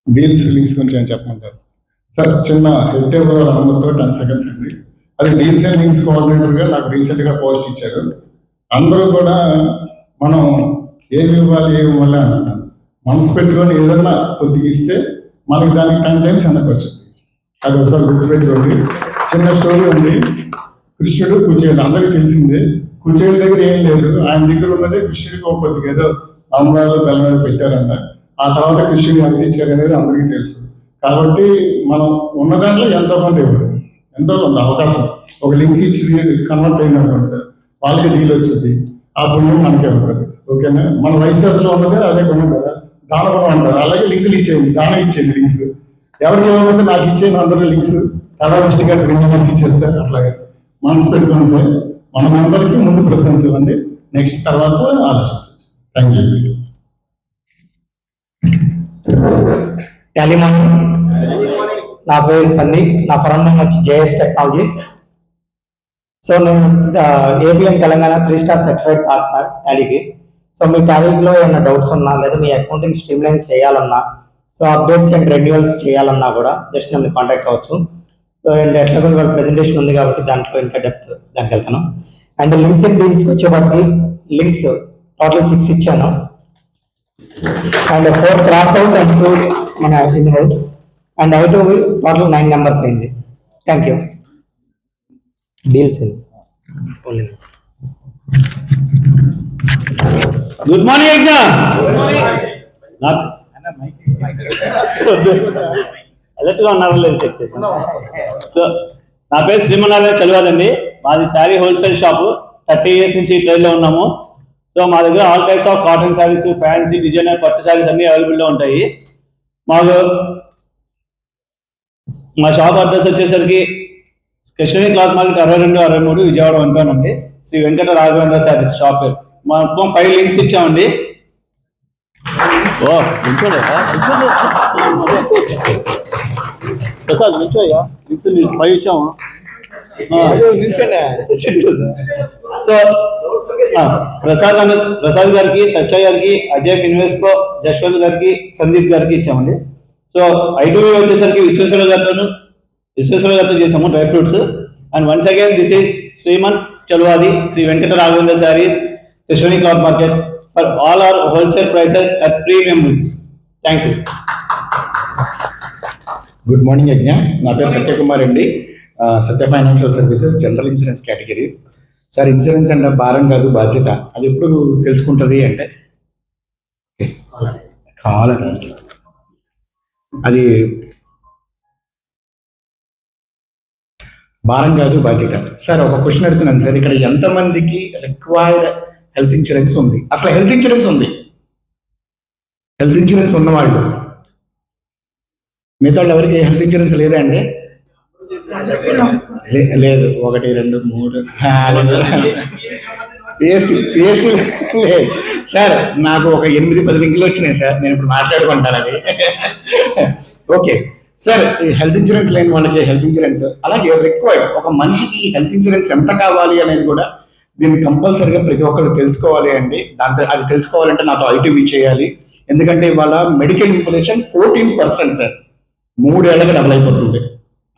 డీల్స్ లింక్స్ గురించి ఏం చెప్పమంటారు సార్? చిన్న హెడ్ టేబుల్ అనుమతితో 10 సెకండ్స్ అండి. అది డీల్స్ అండ్ లింక్స్ కోఆర్డినేటర్గా నాకు రీసెంట్గా పోస్ట్ ఇచ్చారు. అందరూ కూడా మనం ఏమి ఇవ్వాలి అంటున్నారు. మనసు పెట్టుకొని ఏదన్నా కొద్దిగా ఇస్తే మనకి దానికి 10 టైమ్స్ వెనక్కి వచ్చింది. అది ఒకసారి గుర్తుపెట్టుకోండి. చిన్న స్టోరీ ఉంది. కృష్ణుడు కుచేలు అందరికీ తెలిసిందే. కుచేలు దగ్గర ఏం లేదు, ఆయన దగ్గర ఉన్నదే కృష్ణుడికి ఒక కొద్దిగా ఏదో అమరాలు బెల్ల మీద పెట్టారంట. ఆ తర్వాత కృష్ణుడు ఎంత ఇచ్చారు అనేది అందరికీ తెలుసు. కాబట్టి మనం ఉన్న దాంట్లో ఎంతో కొంత ఇవ్వండి, ఎంతో కొంత అవకాశం. ఒక లింక్ ఇచ్చి కన్వర్ట్ అయింది అనుకోండి సార్, వాళ్ళకి డీల్ వచ్చింది, ఆ పుణ్యం మనకే ఉంటుంది. ఓకేనా? మన వయసులో ఉన్నదే అదే గుణం కదా, దాన గుణం అంటారు. అలాగే లింకులు ఇచ్చేయండి, దానం ఇచ్చేయండి. లింక్స్ ఎవరికి ఇవ్వకపోతే నాకు ఇచ్చేయండి, అందరూ లింక్స్ తలా దృష్టిగా 2 మంత్స్ ఇచ్చేస్తారు. అట్లాగే మనసు పెట్టుకోండి సార్. మన మెంబర్కి ముందు ప్రిఫరెన్స్ ఇవ్వండి, నెక్స్ట్ తర్వాత ఆలోచించండి. Thank you. నా పేరు సందీప్, నా ఫర్మ్ నేమ్ వచ్చి జేఎస్ టెక్నాలజీస్. సో నేను ABM Telangana 3 star certified partner టాలీకి. సో మీ టాలీలో ఏమైనా డౌట్స్ ఉన్నా, లేదా మీ అకౌంటింగ్ స్ట్రీమ్లైన్ చేయాలన్నా, సో అప్డేట్స్ అండ్ రెన్యువల్స్ చేయాలన్నా కూడా జస్ట్ నన్ను కాంటాక్ట్ అవ్వచ్చు. సో అండ్ ఎట్లాగో ఇవాళ ప్రెజెంటేషన్ ఉంది కాబట్టి దాంట్లో ఇంకా డెప్త్ దానికి వెళ్తాను. అండ్ లింక్స్ అండ్ డీల్స్కి వచ్చేప్పటికి లింక్స్ టోటల్ 6 ఇచ్చాను. అండ్ 4 క్రాస్ హౌస్ అండ్ 2 మన in house and I2 total 9 numbers అయింది. Thank you. Deals good morning Yagna. అలర్ట్గా ఉన్నారో లేదు చెక్ చేశాను. సో నా పేరు శ్రీమన్నారాయణ చలివాదండి. మాది శారీ హోల్సేల్ షాపు. 30 years నుంచి ట్రేడ్లో ఉన్నాము. సో మా దగ్గర all types of cotton saris, fancy, designer, పట్టు శారీస్ అన్ని అవైలబుల్లో ఉంటాయి. మా షాప్ అడ్రస్ వచ్చేసరికి కృష్ణవేణి క్లాత్ మార్కెట్ 62-63 విజయవాడ ఉంటానండి. శ్రీ వెంకట రాఘవేంద్ర శారీస్ షాప్ పేరు. మొత్తం 5 లింక్స్ ఇచ్చామండి. ప్రసాద్ నిల్చోయ్యా, లింక్స్ 5 ఇచ్చాము. సో ప్రసాద్ గారికి, సత్య గారికి, అజయ్ ఫిన్వెస్కో, జశ్వంత్ గారికి, సందీప్ గారికి ఇచ్చామండి. సో I2 వచ్చేసరికి విశ్వేశ్వర గారితో చేసాము dry fruits. And once again this is Sriman Chaluvadi, Shri Venkata Raghavendra sarees, Krishnaveni cloth market for all our wholesale prices at premium links. Thank you. Good morning Yagna. నా పేరు సత్యకుమార్ అండి. Satya financial services, general insurance category. Sir, insurance అంటే భారం కాదు, బాధ్యత. అది ఎప్పుడు తెలుసుకుంటుంది అంటే కావాలని అది భారం కాదు బాధ్యత. సార్ ఒక క్వశ్చన్ అడుగుతున్నాను సార్, ఇక్కడ ఎంతమందికి రిక్వైర్డ్ హెల్త్ ఇన్సూరెన్స్ ఉంది? అసలు హెల్త్ ఇన్సూరెన్స్ ఉంది? హెల్త్ ఇన్సూరెన్స్ ఉన్నవాళ్ళు, మిగతా వాళ్ళు ఎవరికి హెల్త్ ఇన్సూరెన్స్ లేదా అండి? లేదు. 1 2 3 లేదు సార్. నాకు ఒక 8-10 లింకులు వచ్చినాయి సార్, నేను ఇప్పుడు మాట్లాడుకుంటాను అది. ఓకే సార్, ఈ హెల్త్ ఇన్సూరెన్స్ లేని వాళ్ళకి హెల్త్ ఇన్సూరెన్స్, అలాగే రిక్వైర్డ్ ఒక మనిషికి హెల్త్ ఇన్సూరెన్స్ ఎంత కావాలి అనేది కూడా దీన్ని కంపల్సరీగా ప్రతి ఒక్కరు తెలుసుకోవాలి అండి. దాంతో అది తెలుసుకోవాలంటే నాతో ఐటీవీ చేయాలి. ఎందుకంటే ఇవాళ మెడికల్ ఇన్ఫ్లేషన్ 14% సార్, 3 ఏళ్ళకి డబుల్ అయిపోతుంది.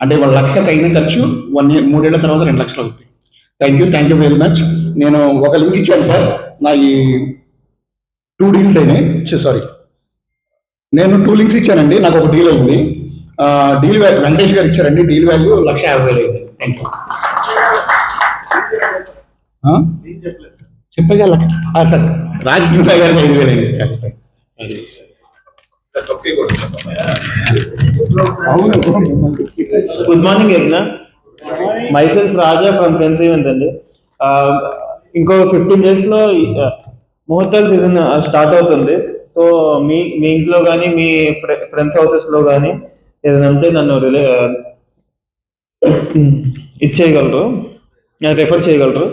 అంటే ఇవాళ 1,00,000 అయిన ఖర్చు 3 ఏళ్ల తర్వాత 2 లక్షలు అవుతుంది. Thank you very much. నేను ఒక లింక్ ఇచ్చాను సార్, నా ఈ 2 డీల్స్ అయినాయి. సారీ, నేను 2 లింక్స్ ఇచ్చానండి, నాకు ఒక డీల్ అయింది. డీల్ వాల్యూ వెంకటేష్ గారు ఇచ్చారండి, డీల్ వాల్యూ 1,50,000 అయింది. Thank you. చెప్పగా సార్, రాజకీయ గారికి 5,000 అయింది. సరే సార్. గుడ్ మార్నింగ్ యజ్ఞ. Myself Raja from friends events అండి. ఇంకో 15 days లో ముహూర్తాల సీజన్ స్టార్ట్ అవుతుంది. సో మీ ఇంట్లో కానీ మీ ఫ్రెండ్స్ హౌసెస్లో కానీ ఏదైనా ఉంటే నన్ను ఇచ్చేయగలరు, రెఫర్ చేయగలరు.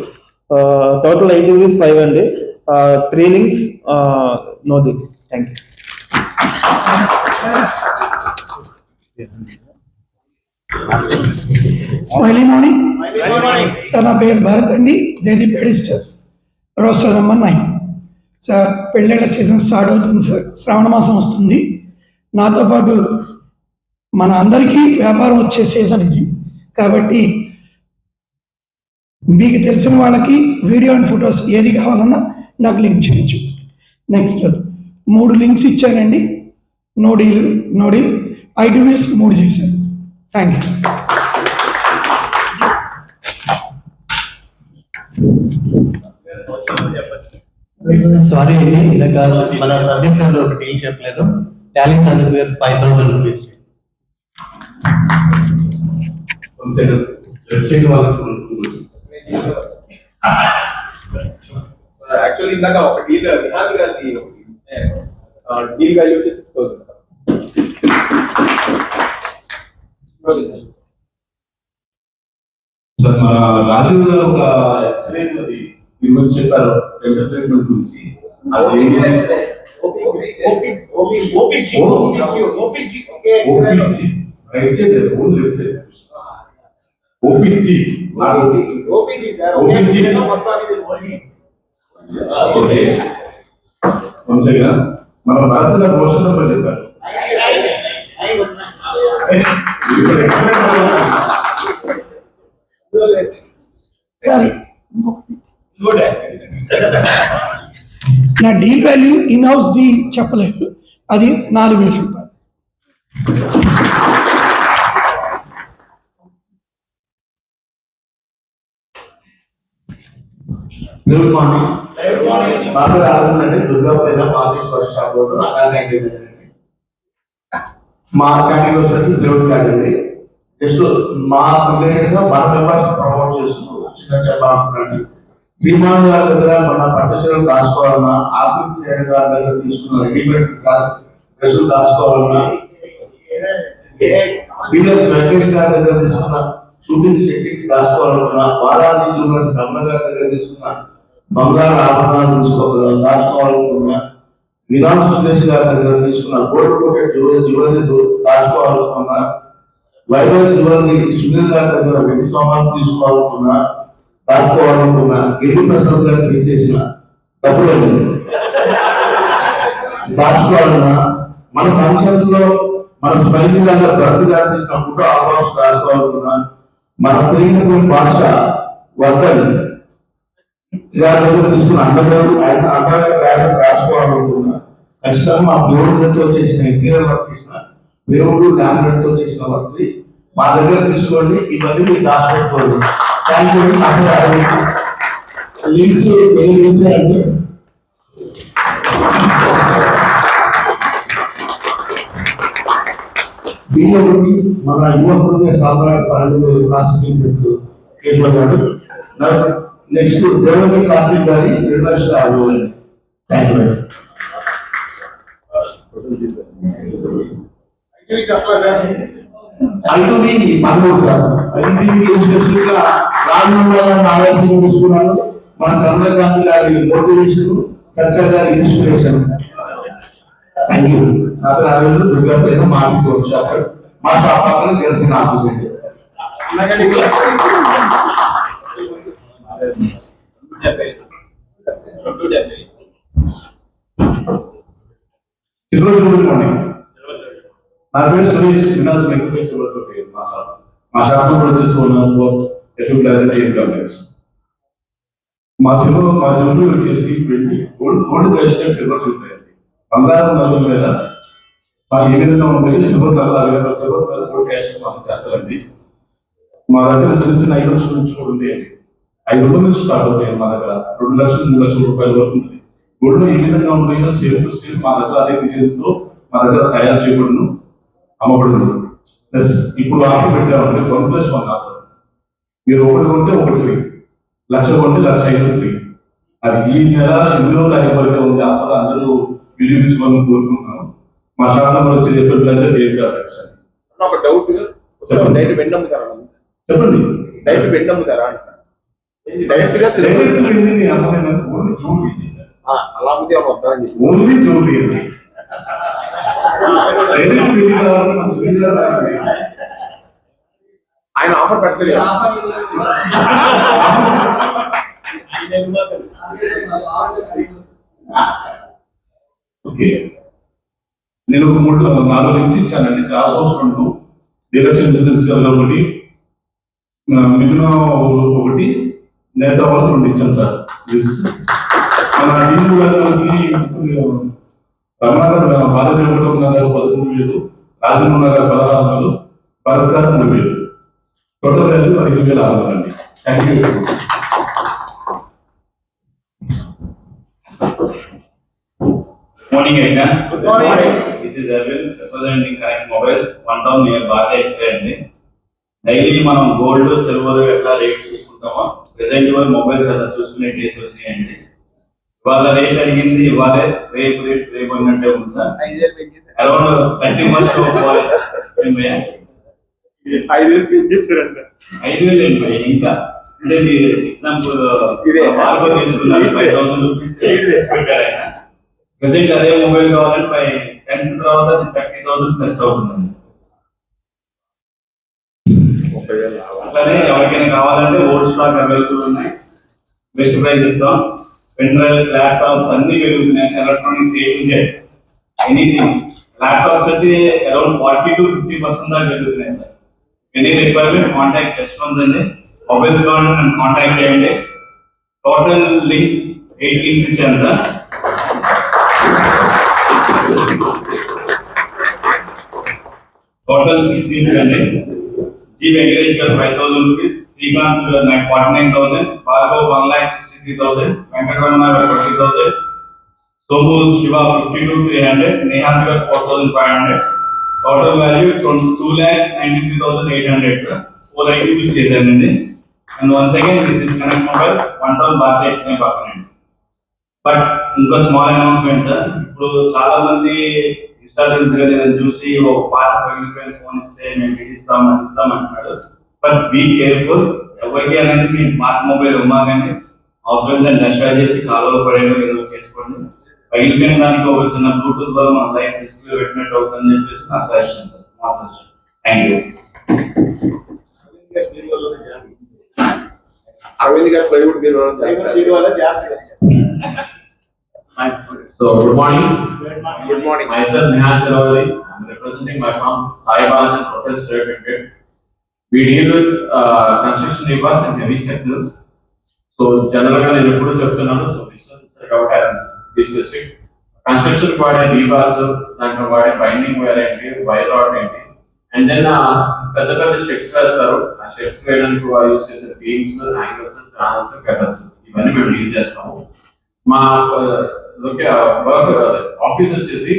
టోటల్ ITVs 5 అండి, 3 links, no deals. Thank you. Smiley morning sir, నా పేరు భరత్ అండి, దేదీ పెడిస్టర్స్, రోస్టర్ నెంబర్ 9. సార్, పెళ్ళిళ్ళ సీజన్ స్టార్ట్ అవుతుంది సార్, శ్రావణ మాసం వస్తుంది. నాతో పాటు మన అందరికీ వ్యాపారం వచ్చే సీజన్ ఇది కాబట్టి మీకు తెలిసిన వాళ్ళకి వీడియో అండ్ ఫొటోస్ ఏది కావాలన్నా నాకు లింక్ చేయొచ్చు. నెక్స్ట్ 3 లింక్స్ ఇచ్చానండి, నో డీల్ ITVs 3 చేశాను. Thank you. సారీ అండి, ఇందాక మన సందీప్ గారు ఒక డీల్ చెప్పలేదు. టాలీ సందీప్ గారు 5,000 రూపీస్. యాక్చువల్లీ ఇందాక ఒక డీల్ నిహాద్ గారిది డీల్ వాల్యూ వచ్చి 6,000. సార్, మన రాజు గారు ఒక ఎక్సలెంట్ దీని గురించి చెప్పారు, ఎంటర్టైన్మెంట్ గురించి. మన భారత గారు రోషన్ నెంబర్ చెప్పారు. సార్, నా deal value in house the చెప్పలేదు, అది 4,000 రూపాయలు. Good morning. బాగా రావాలండి, దుర్గాపూర్ పాతేశ్వర షాప్ రోడ్ మా కేటగిరీ వచ్చేసి దేవుడి కేటగిరీ. జస్ట్ మా రిలేటెడ్ గా మన మెంబర్స్ ప్రమోట్ చేస్తూ చిన్న చెప్పాలండి. శ్రీమాన్ గారి దగ్గర మన పట్టుచీరలు దాచుకోవాలన్నా, ఆకృతి చేయడం గారి దగ్గర తీసుకున్న రెడీమేడ్ డ్రెస్సులు దాచుకోవాలన్నా, సీనియర్స్ వెంకటేష్ గారి దగ్గర తీసుకున్న షూటింగ్ సెట్టింగ్స్ దాచుకోవాలనుకున్నా, బాలాజీ జ్యువెలర్స్ రమణ గారి దగ్గర తీసుకున్న బంగారు ఆభరణాలు దాచుకోవాలనుకున్నా, వినాశ సురేష్ గారి దగ్గర తీసుకున్న గోల్డ్ కోటెడ్ జ్యువెలరీ దాచుకోవాలనుకున్నా, వైభవ్ జ్యువెలరీ సునీల్ గారి దగ్గర వెండి సామాన్లు తీసుకోవాలనుకున్నా, దాచుకోవాలనుకున్నా, గిరి ప్రసాద్ గారు ప్రింట్ చేసిన డబ్బులు దాచుకోవాలన్నా, మన ఫంక్షన్స్ లో మన స్మైలీ గారు భర్తీ గారు తీసిన ఫోటో ఆల్బమ్స్ దాచుకోవాలనుకున్నా, మన ప్రియమైన భాష వర్తని గారి దగ్గర తీసుకున్న అందమైన బ్యాగ్ దాచుకోవాలనుకున్నా, ఖచ్చితంగా మా దేవుడితో చేసిన ఇంటీరియర్ వర్క్ చేసిన దేవుడు ల్యాండ్తో చేసిన వర్క్ మా దగ్గర తీసుకోండి, ఇవన్నీ మీరు దాచిపెట్టుకోండి. Thank you. లింక్స్ అంటే దీని మన యువకుడు సాంబ్రాట్ పన్నెండు క్లాస్ టీచర్స్ కేశవ గారు, నెక్స్ట్ దేవని కార్తీక్ గారి 2 లక్షలు. Thank you. ఐదువి 13 సార్. ఐదువి స్పెషల్ గా రాజమండ్రి ఆలోచన తీసుకున్నాను. మన చంద్రకాంత్ గారి మోటివేషన్, సత్య గారి ఇన్స్పిరేషన్. Thank you. నాకు రాజు దుర్గాపేట మార్చుకోవచ్చు అక్కడ మా షాప్ పక్కన తెలిసిన ఆఫీస్ అండి. Good morning. నా పేరు సురేష్. వినాల్సిన ఎక్కువ సిల్వర్ పేరు మా షాప్ కూడా వచ్చేస్తూ ఉన్నాను. మా సిల్వర్ మా జూబ్లీ వచ్చేసి 20 గోల్డ్ రిజిస్టర్డ్ సిల్వర్ చూపాయండి. బంగారం నగల మీద మాకు ఏ విధంగా ఉంటాయి సిల్వర్ నగల ఆ విధంగా సిల్వర్ మీద గోల్డ్ క్యాష్ మాకు చేస్తారండి. మా దగ్గర చిన్న చిన్న ఐటమ్స్ నుంచి కూడా ఉంటాయండి. 500 నుంచి స్టార్ట్ అవుతాయి. మా దగ్గర 2 లక్షలు 3 లక్షల రూపాయల వరకు ఉంటుంది. గోల్డ్ ఏ విధంగా ఉంటాయో సేమ్ టు సేమ్ మా దగ్గర అదే డిజైన్స్ తో మా దగ్గర తయారు చేయబడును, అమ్మబడును. ప్లస్ ఇప్పుడు ఆఫర్ పెట్టామంటే 1+1 ఆఫర్. మీరు ఒకటి కొంటే ఒకటి ఫ్రీ, 1,00,000 కొంటే 1,05,000 ఫ్రీ. అది ఈ నెల 8వ తారీఖు వరకు ఉంది ఆఫర్. అందరూ వినియోగించుకోవాలని కోరుకుంటున్నాను. మా షాప్ నెంబర్ వచ్చేది ఒక డౌట్, డైరెక్ట్ వెండి అమ్ముతారా? చెప్పండి. డైరెక్ట్ వెండి అమ్ముతారా? డైరెక్ట్ గా ఓన్లీ జ్యూవెలరీ. అలా అమ్మితే అమ్మొద్దా? Only jewellery. ఆయన ఆఫర్ పెట్టలేదు. ఓకే, నేను ఒక 4 లింక్స్ ఇచ్చానండి. క్లాస్ హౌస్ 2, డీలక్స్ ఇన్సూరెన్స్ ఒకటి, మిథున ఒకటి, నేత వాళ్ళు 2 ఇచ్చాను సార్. మన దీని రమణాగర్ బాలాజీ నగర్ 13,000, రాజమోహన్ నగర్ 16,000, భరత్ గారు 3,000. టోటల్ వాల్యూ 5,600 అండి. Thank you. Morning, Agna. Good morning. This is Erwin representing Connect Mobiles, one town near Bharti X-ray అండి. డైలీ మనం గోల్డ్ సిల్వర్ ఎట్లా రేట్స్ చూసుకుంటామో ప్రెసెంట్ మొబైల్స్ అలా చూసుకునే డేస్ వచ్చినాయండి. ఇవాళ రేట్ అడిగింది ఇవాళే, రేపు రేట్ రేపు అన్నట్టే ఉంది సార్. అరౌండ్ 31st 5,000 ఏంటి ఇంకా అంటే ఎగ్జాంపుల్ మార్గో తీసుకున్నాను 5,000 రూపీస్ పెట్టారు ఆయన. ప్రెసెంట్ అదే మొబైల్ కావాలంటే బై 10th తర్వాత అది 30,000 ప్లస్ అవుతుందండి. అట్లానే ఎవరికైనా కావాలంటే ఓల్డ్ స్టాక్ అవైలబుల్ ఉన్నాయి, బెస్ట్ ప్రైస్ ఇస్తాం. పెన్ డ్రైవ్స్, ల్యాప్టాప్స్ అన్ని పెరుగుతున్నాయి. Electronics anything. ల్యాప్టాప్స్ అయితే అరౌండ్ 40 to 50% దాకా పెరుగుతున్నాయి sir. Any requirement contact response అండి. మొబైల్స్ కావాలంటే నన్ను కాంటాక్ట్ చేయండి. టోటల్ లింక్స్ 8 లింక్స్ ఇచ్చాను సార్. టోటల్ 16 అండి. జీ వెంకటేష్ గారు 5,000 రూపీస్, శ్రీకాంత్ గారు 49,000, భార్గవ్ 1,63,000, వెంకటరమణ గారు 20,000, Somu Shiva 52,300, Nihanth garu 4,500. Total value 2,93,800. 4 items చేశానండి. And once again this is connect mobile, one town Bharatiya express పక్కనండి. బట్ ఇంకో స్మాల్ అనౌన్స్మెంట్ సార్. ఇప్పుడు చాలా మంది ఇన్స్టాగ్రామ్స్ కానీ చూసి ఒక పాత పగిలిపోయిన ఫోన్ ఇస్తే మేము ఇది ఇస్తాం అది ఇస్తాం అంటున్నాడు. But be careful. ఎవరికి అనేది మీ పాత మొబైల్ ఉన్నా కానీ అవసరం దాన్ని డస్ట్రాయ్ చేసి కాలువలో పడేలో ఏదో చేసుకోండి. పగిలిపోయిన దానికి ఒక చిన్న బ్లూటూత్ వల్ల మన లైఫ్ రిస్క్ లో పెట్టినట్టు అవుతుందని చెప్పేసి నా సజెషన్ సార్. నా suggestion. Thank you. Aravind garu plywood So good morning. Good morning. Myself Nihal Charawali. I'm representing my firm Sai Balaji Professional Private Limited. We deal with construction rebars and heavy sections. So generally నేను ఎప్పుడు చెప్తున్నాను, so business కాబట్టి be specific. Construction వాడే rebars, దాంట్లో వాడే binding wire ఏంటి, wire rod ఏంటి, and then పెద్ద పెద్ద షెడ్స్ వేస్తారు. ఆ షెడ్స్ వేయడానికి యూస్ చేసే బీమ్స్, యాంగిల్స్, ఛానల్స్, కటర్స్ ఇవన్నీ మేము డీల్ చేస్తాము. మా వర్క్ ఆఫీస్ వచ్చేసి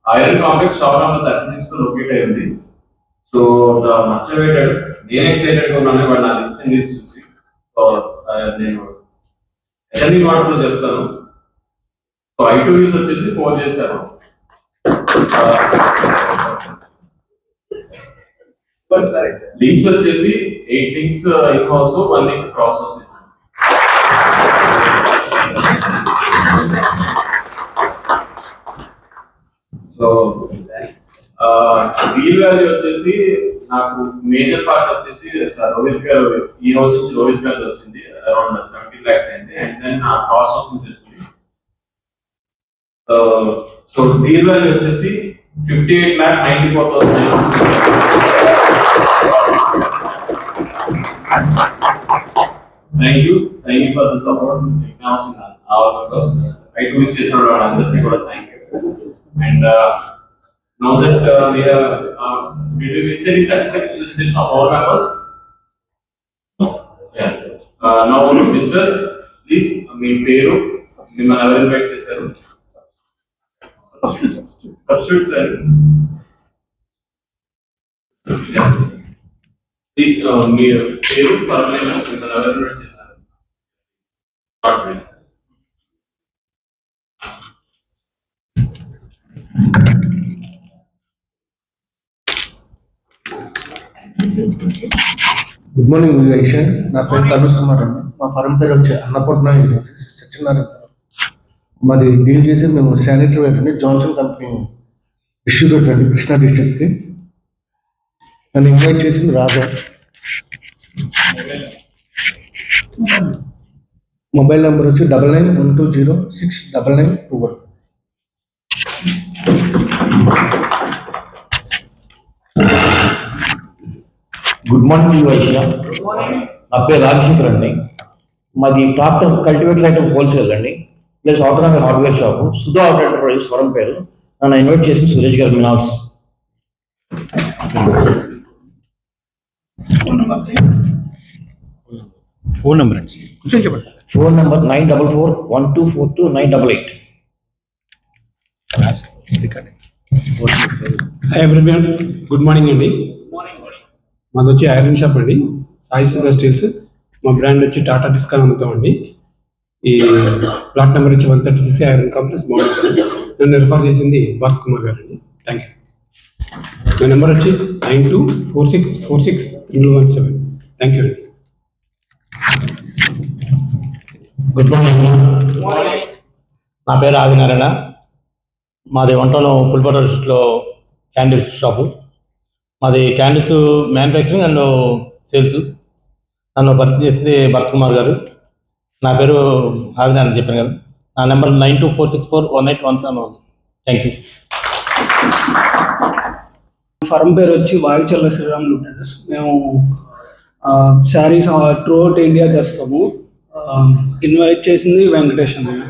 ఐరన్ కాంప్లెక్స్ షాప్ నెంబర్ 36 లో లొకేట్ అయింది. సో ద మోటివేటెడ్ నేను ఎక్సైటెడ్ గా ఉన్నాను వాడు నా ఇన్సెంటివ్స్ చూసి. సో నేను ఎన్ని మాటలు చెప్తాను. సో I2Vs వచ్చేసి 4 చేశారు. లింక్స్ వచ్చేసి 8 links in house, 1 link cross house. So reel value వచ్చేసి నాకు మేజర్ పార్ట్ వచ్చేసి సార్ రోహిత్ గారు, ఈ హౌస్ నుంచి రోహిత్ గారు వచ్చింది అరౌండ్ 70 lakhs అయింది. అండ్ దెన్ నా క్రాస్ హౌస్ నుంచి వచ్చింది. సో రీల్ వాల్యూ వచ్చేసి 58,94,000. Thank you for the support. I2Vs చేసిన వాళ్ళందరికీ కూడా thank you. And now that we have did we say in 30 seconds presentation of all members? Yeah. Now on business, please మీ పేరు, మిమ్మల్ని ఎవరు invite చేశారు, substitute sir please మీ పేరు, permanent, మిమ్మల్ని ఎవరు ఇన్వైట్ చేశారు. Good morning Vivesh. నా పేరు తనుష్ కుమార్ అండి. మా ఫర్మ్ పేరు వచ్చి అన్నపూర్ణ ఏజెన్సీస్, సత్యనారాయణ. మాది డీల్ చేసి మేము శానిటరీ వేర్ అండి, జాన్సన్ కంపెనీ డిస్ట్రిబ్యూటర్ అండి కృష్ణా డిస్ట్రిక్ట్కి. నన్ను ఇన్వైట్ చేసింది రాజా. మొబైల్ నెంబర్ వచ్చి 9912069921. Good morning Vysya. నా పేరు రాజశేఖర్ అండి. మాది ట్రాక్టర్ కల్టివేటర్ ఐటమ్ హోల్సేల్ అండి, plus autonomy hardware shop. Sudha operator firm పేరు. నన్ను ఇన్వైట్ చేసి సురేష్ గారు మినాల్స్. ఫోన్ నెంబర్ అండి, కొంచెం చెప్పండి. Phone number 9441242988. Hi everyone, good morning అండి. మాది వచ్చి ఐరన్ షాప్ అండి, సాయిస్ ఇండస్ట్రీస్. మా బ్రాండ్ వచ్చి టాటా డిస్కాన్ అమ్ముతామండి. ఈ ప్లాట్ నెంబర్ వచ్చి 136 ఐరన్ కాంప్లెక్స్ బాగుంటుంది. నన్ను రిఫర్ చేసింది భరత్ కుమార్ గారు అండి. Thank you. నా నెంబర్ వచ్చి 9246463117. థ్యాంక్ యూ అండి. Good morning. నా పేరు ఆదినారాయణ. మాది వంటలో పుల్పర డిస్ట్రిక్ట్లో క్యాండిల్స్ షాపు. మాది క్యాండిల్స్ మ్యానుఫ్యాక్చరింగ్ అండ్ సేల్స్. నన్ను పరిచయం చేసింది భరత్ కుమార్ గారు. నా పేరు ఆదినారాయణ చెప్పాను కదా. నా నెంబర్ 92464181. Thank you. ఫర్మ్ పేరు వచ్చి వాయుచల్ల శ్రీరాములు బ్రదర్స్. మేము శారీస్ త్రూఅవుట్ ఇండియా తెస్తాము. ఇన్వైట్ చేసింది వెంకటేష్ అన్నయ్య.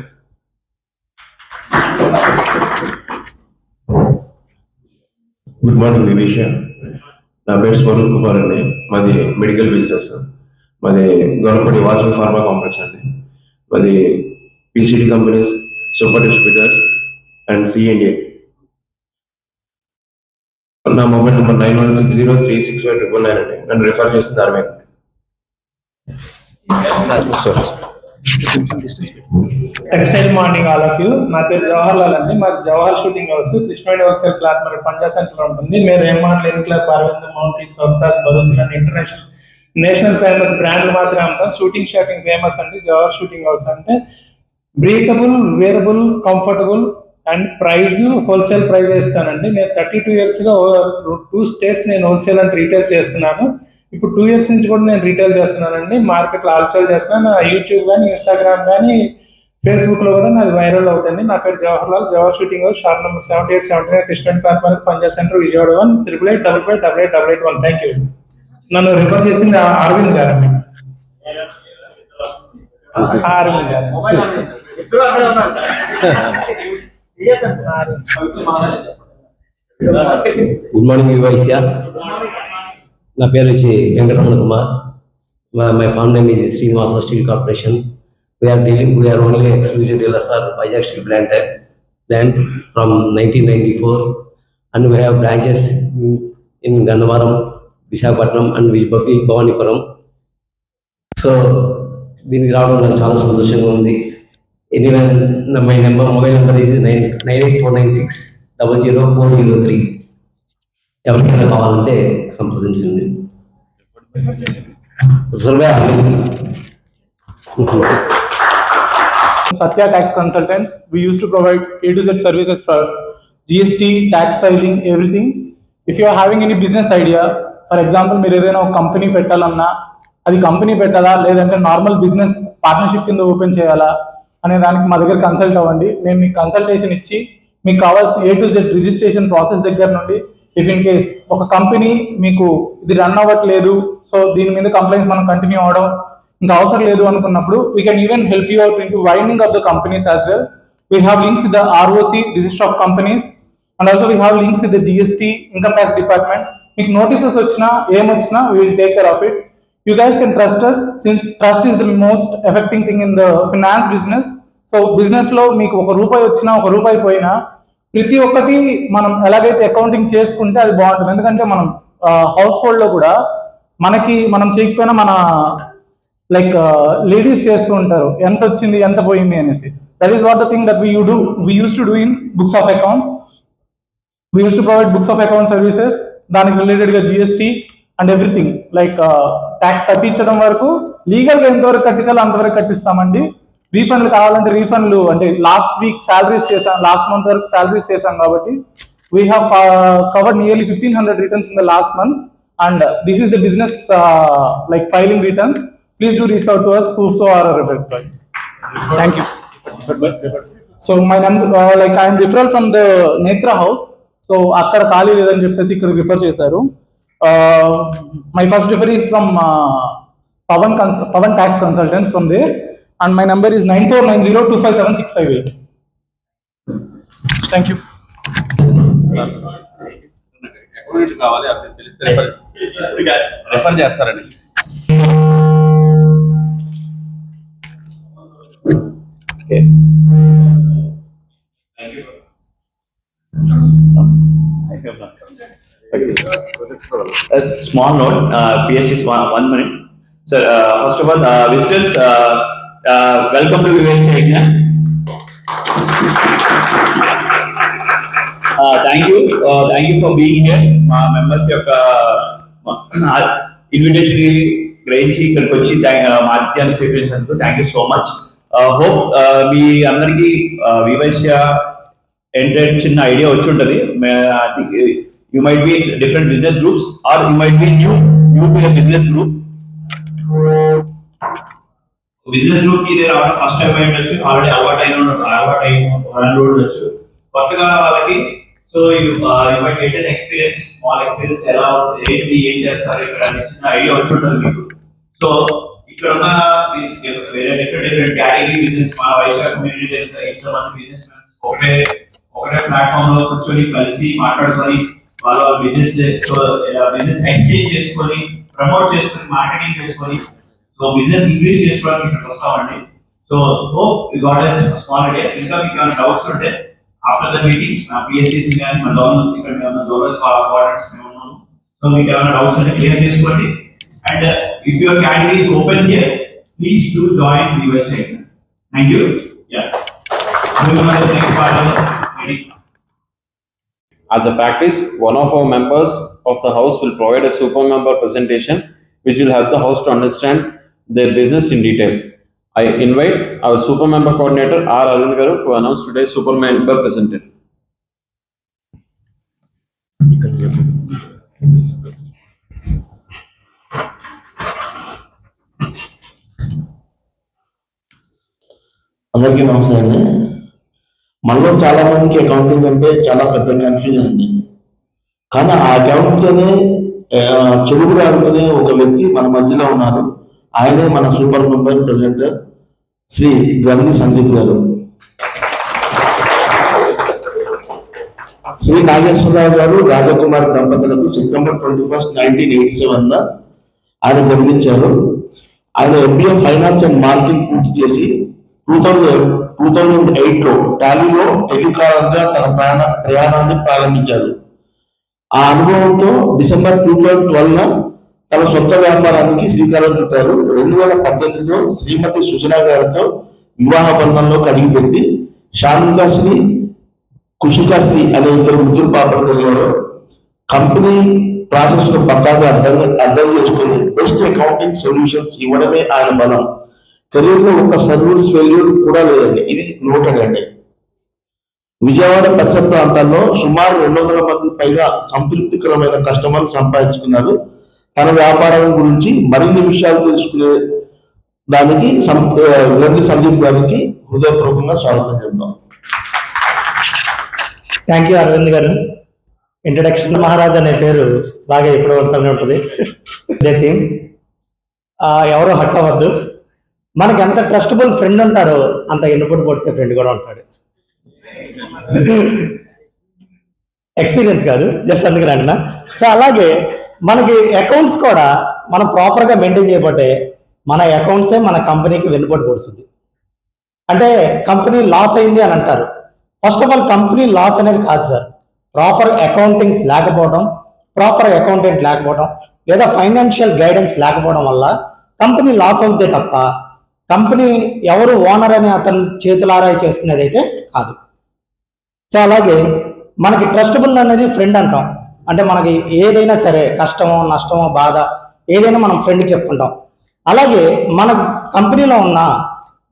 Good morning Vivesha. నా పేరు స్వరూప్ కుమార్ అండి. మాది మెడికల్ బిజినెస్. మాది గొల్లపూడి వాసవి ఫార్మా కాంప్లెక్స్ అండి. మాది PCD companies, super distributors and C&A. నా మొబైల్ నెంబర్ 9160365999 అండి. నన్ను రిఫర్ చేసింది Aravind. Textile morning all of you. నా పేరు జవహర్ లాల్ అండి. మాది Jawahar shooting house, Krishnaveni wholesale cloth మరి పంజా సెంటర్ ఉంటుంది. మీరు రేమాన్, లెన్ క్లబ్, అరవింద్, మౌంటీస్, వక్తాస్, బరూజ్ అండ్ నేషనల్ ఫేమస్ బ్రాండ్లు మాత్రమే అమ్ముతాం. షూటింగ్ ఫేమస్ అండి. జవహర్ షూటింగ్ హౌస్ అంటే breathable, wearable, comfortable and price wholesale price ఇస్తానండి. నేను 32 yearsగా 2 states నేను హోల్సేల్ అండ్ రీటైల్ చేస్తున్నాను. ఇప్పుడు 2 years నుంచి కూడా నేను రీటైల్ చేస్తున్నానండి. మార్కెట్లో ఆల్సేల్ చేస్తున్నాను. నా యూట్యూబ్ కానీ, ఇన్స్టాగ్రామ్ కానీ, ఫేస్బుక్లో కూడా నాది వైరల్ అవుతుంది. నా పేరు Jawahar Lal. Jawahar shooting house, shop number 7879 Krishnaveni cloth market, Panja centre, Vijayawada 1 8855558881. Thank you. నన్ను రిఫర్ చేసింది అరవింద్ గారు అండి. అరవింద్ గారు. Good morning Vysya. నా పేరు వచ్చి Venkataramana Kumar. My firm name is Srinivasa steel corporation. We are only exclusive dealer for Vizag Steel plant from 1994, and we have branches in in Gannavaram, Visakhapatnam and Bhavanipuram. So దీనికి రావడం నాకు చాలా సంతోషంగా ఉంది. Anyway my mobile number is 9849600403. ఎవరికైనా కావాలంటే సంప్రదించండి. Satya Tax Consultants. We used to provide A to Z services for GST, tax filing, everything. If you are having any business idea, for example, మీరు ఏదైనా ఒక కంపెనీ పెట్టాలన్నా అది company పెట్టాలా లేదంటే నార్మల్ బిజినెస్ పార్ట్నర్షిప్ కింద ఓపెన్ చేయాలా అనే దానికి మా దగ్గర కన్సల్ట్ అవ్వండి. మేము మీకు కన్సల్టేషన్ ఇచ్చి మీకు కావాల్సిన A to Z registration process దగ్గర నుండి, ఇఫ్ ఇన్ కేస్ ఒక కంపెనీ మీకు ఇది రన్ అవ్వట్లేదు, సో దీని మీద కంప్లైంట్స్ మనం కంటిన్యూ అవడం ఇంకా అవసరం లేదు అనుకున్నప్పుడు we can even help you out in to winding of the companies as well. We have links with the ROC, register of companies, and also we have links with the GST, income tax department. మీకు notices వచ్చినా ఏమొచ్చినా we will take care of it. You guys can trust us since trust is the most affecting thing in the finance business. So business లో మీకు ₹1 వచ్చినా ₹1 పోయినా ప్రతి ఒక్కటి మనం ఎలాగైతే అకౌంటింగ్ చేసుకుంటే అది బాగుంటుంది. ఎందుకంటే మనం హౌస్ హోల్డ్ లో కూడా మనం చేయకపోయినా మన లైక్ లేడీస్ చేస్తూ ఉంటారు ఎంత వచ్చింది ఎంత పోయింది అనేసి. That is what the thing that we used to do in books of account. We used to provide books of account services, దానికి రిలేటెడ్ గా GST and everything like tax కట్టించడం వరకు లీగల్గా ఎంతవరకు కట్టించాలో అంతవరకు కట్టిస్తామండి. రీఫండ్లు కావాలంటే రీఫండ్లు అంటే లాస్ట్ మంత్ వరకు శాలరీస్ చేశాం కాబట్టి we have covered nearly 1500 returns in the last month and this is the business like filing returns. Please do reach out to us whoso are referred by. Thank you. So my number like I am referral from the Netra house. So అక్కడ ఖాళీ లేదని చెప్పేసి ఇక్కడ refer చేశారు. My first referee is from Pavan Tax Consultants from there, and my number is 9490257658. Thank you. Account కావాలి అది తెలిస్తే refer చేస్తారండి. Okay. A small note, PST 1 minute. Sir, first of all, visitors, welcome to Vivesha Yajna. Thank you for being here. మా members యొక్క invitation గ్రహించి ఇక్కడికి వచ్చి మా ఆతిథ్యాన్ని స్వీకరించినందుకు thank you so much. Hope మీ అందరికీ వివైశ్య ఎంటర్ చిన్న ఐడియా వచ్చి ఉంటుంది. You might be in different business groups or you might be new to a business group. Business group ki there avana first time ayindachu, already అలవాటు run road వచ్చు. కొత్తగా వాళ్ళకి so you might get an experience, small experience ఎలా ఏంటి ఏం చేస్తారు ఇక్కడ అనే చిన్న ఐడియా వచ్చి ఉంటుంది మీకు. సో ఇక్కడ ఉన్న వేరే డిఫరెంట్ కేటగిరీ బిజినెస్ మా వైశ్య కమ్యూనిటీ ఇంతమంది బిజినెస్ మ్యాన్స్ ఒకటే ప్లాట్ఫామ్ లో కూర్చొని కలిసి మాట్లాడుకొని వాళ్ళ బిజినెస్ ఎక్స్చేంజ్ చేసుకొని ప్రమోట్ చేసుకొని మార్కెటింగ్ చేసుకొని సో బిజినెస్ ఇంక్రీజ్ చేసుకోవడానికి ఇక్కడ వస్తామండి. So hope you got a small idea. ఇంకా మీకు ఏమైనా డౌట్స్ ఉంటే ఆఫ్టర్ ద మీటింగ్ నా పిఎస్టీసీ కానీ మా జోన్ ఇక్కడ మేము జోనల్ కోఆర్డినేటర్స్ మేము ఉన్నాము. సో మీకు ఏమైనా డౌట్స్ ఉంటే క్లియర్ చేసుకోండి. And if your category is open here please do join Vivaishya Yagna. Thank you. Yeah next part of meeting. As a practice, one of our members of the house will provide a super member presentation which will help the house to understand their business in detail. I invite our super member coordinator R. Arvind Garu to announce today's super member presenter. అందరికీ నమస్కారం అండి. మనలో చాలా మందికి accounting అంటే చాలా పెద్ద confusion అండి. కానీ ఆ అకౌంట్తోనే చెడుగుడు ఆడుకునే ఒక వ్యక్తి మన మధ్యలో ఉన్నారు. ఆయనే మన సూపర్ మెంబర్ ప్రెసిడెంట్ శ్రీ గ్రంథి సందీప్ గారు. శ్రీ నాగేశ్వరరావు గారు రాజకుమారి దంపతులకు September 21, 1987 ఆయన జన్మించారు. ఆయన MBA ఫైనాన్స్ అండ్ మార్కెటింగ్ పూర్తి చేసి 2008లో టాలీలో టెలికాలర్ గా తన ప్రయాణాన్ని ప్రారంభించారు. ఆ అనుభవంతో డిసెంబర్ 2012 తన సొంత వ్యాపారానికి శ్రీకారం చుట్టారు. 2018లో శ్రీమతి సుజనా గారితో వివాహ బంధంలో కడిగిపెట్టి షానుకాశ్రీ, కుషికాశ్రీ అనే ఇద్దరు ముద్దులు పాపలు కలిగారు. కంపెనీ ప్రాసెస్ ను పక్కాగా అర్థం చేసుకుని బెస్ట్ అకౌంటింగ్ సొల్యూషన్స్ ఇవ్వడమే ఆయన బలం. కెరీర్ లో ఒక్క సర్వీస్ ఫెయిల్యూర్ కూడా లేదండి. ఇది నోటెడ్ అండి. విజయవాడ పరిసర ప్రాంతాల్లో సుమారు 200 మంది పైగా సంతృప్తికరమైన కస్టమర్లు సంపాదించుకున్నారు. తన వ్యాపారం గురించి మరిన్ని విషయాలు తెలుసుకునే దానికి గ్రంథి సందీప్ గారికి హృదయపూర్వకంగా స్వాగతం చేద్దాం. థ్యాంక్ యూ అరవింద్ గారు. ఇంట్రడక్షన్ మహారాజ్ అనే పేరు బాగా ఎప్పుడు ఉంటూనే ఉంటుంది. అదే థీమ్. ఎవరో హట్ అవ్వద్దు. మనకి ఎంత ట్రస్టబుల్ ఫ్రెండ్ ఉంటారో అంత ఎన్నుపోటు పొడిసే ఫ్రెండ్ కూడా ఉంటాడు. ఎక్స్పీరియన్స్ కాదు, జస్ట్ అందుకని అంటున్నా. సో అలాగే మనకి అకౌంట్స్ కూడా మనం ప్రాపర్గా మెయింటైన్ చేయబట్టే మన అకౌంట్సే మన కంపెనీకి వెన్నుపోటు పొడుస్తుంది. అంటే కంపెనీ లాస్ అయింది అని అంటారు. First of all company loss అనేది కాదు సార్. ప్రాపర్ అకౌంటింగ్స్ లేకపోవడం, ప్రాపర్ అకౌంటెంట్ లేకపోవడం, లేదా ఫైనాన్షియల్ గైడెన్స్ లేకపోవడం వల్ల కంపెనీ లాస్ అవుద్దే తప్ప కంపెనీ ఎవరు ఓనర్ అని అతను చేతులారా చేసుకునేది అయితే కాదు. సో అలాగే మనకి ట్రస్టబుల్ అనేది ఫ్రెండ్ అంటాం. అంటే మనకి ఏదైనా సరే కష్టమో నష్టమో బాధ ఏదైనా మనం ఫ్రెండ్ చెప్పుకుంటాం. అలాగే మన కంపెనీలో ఉన్న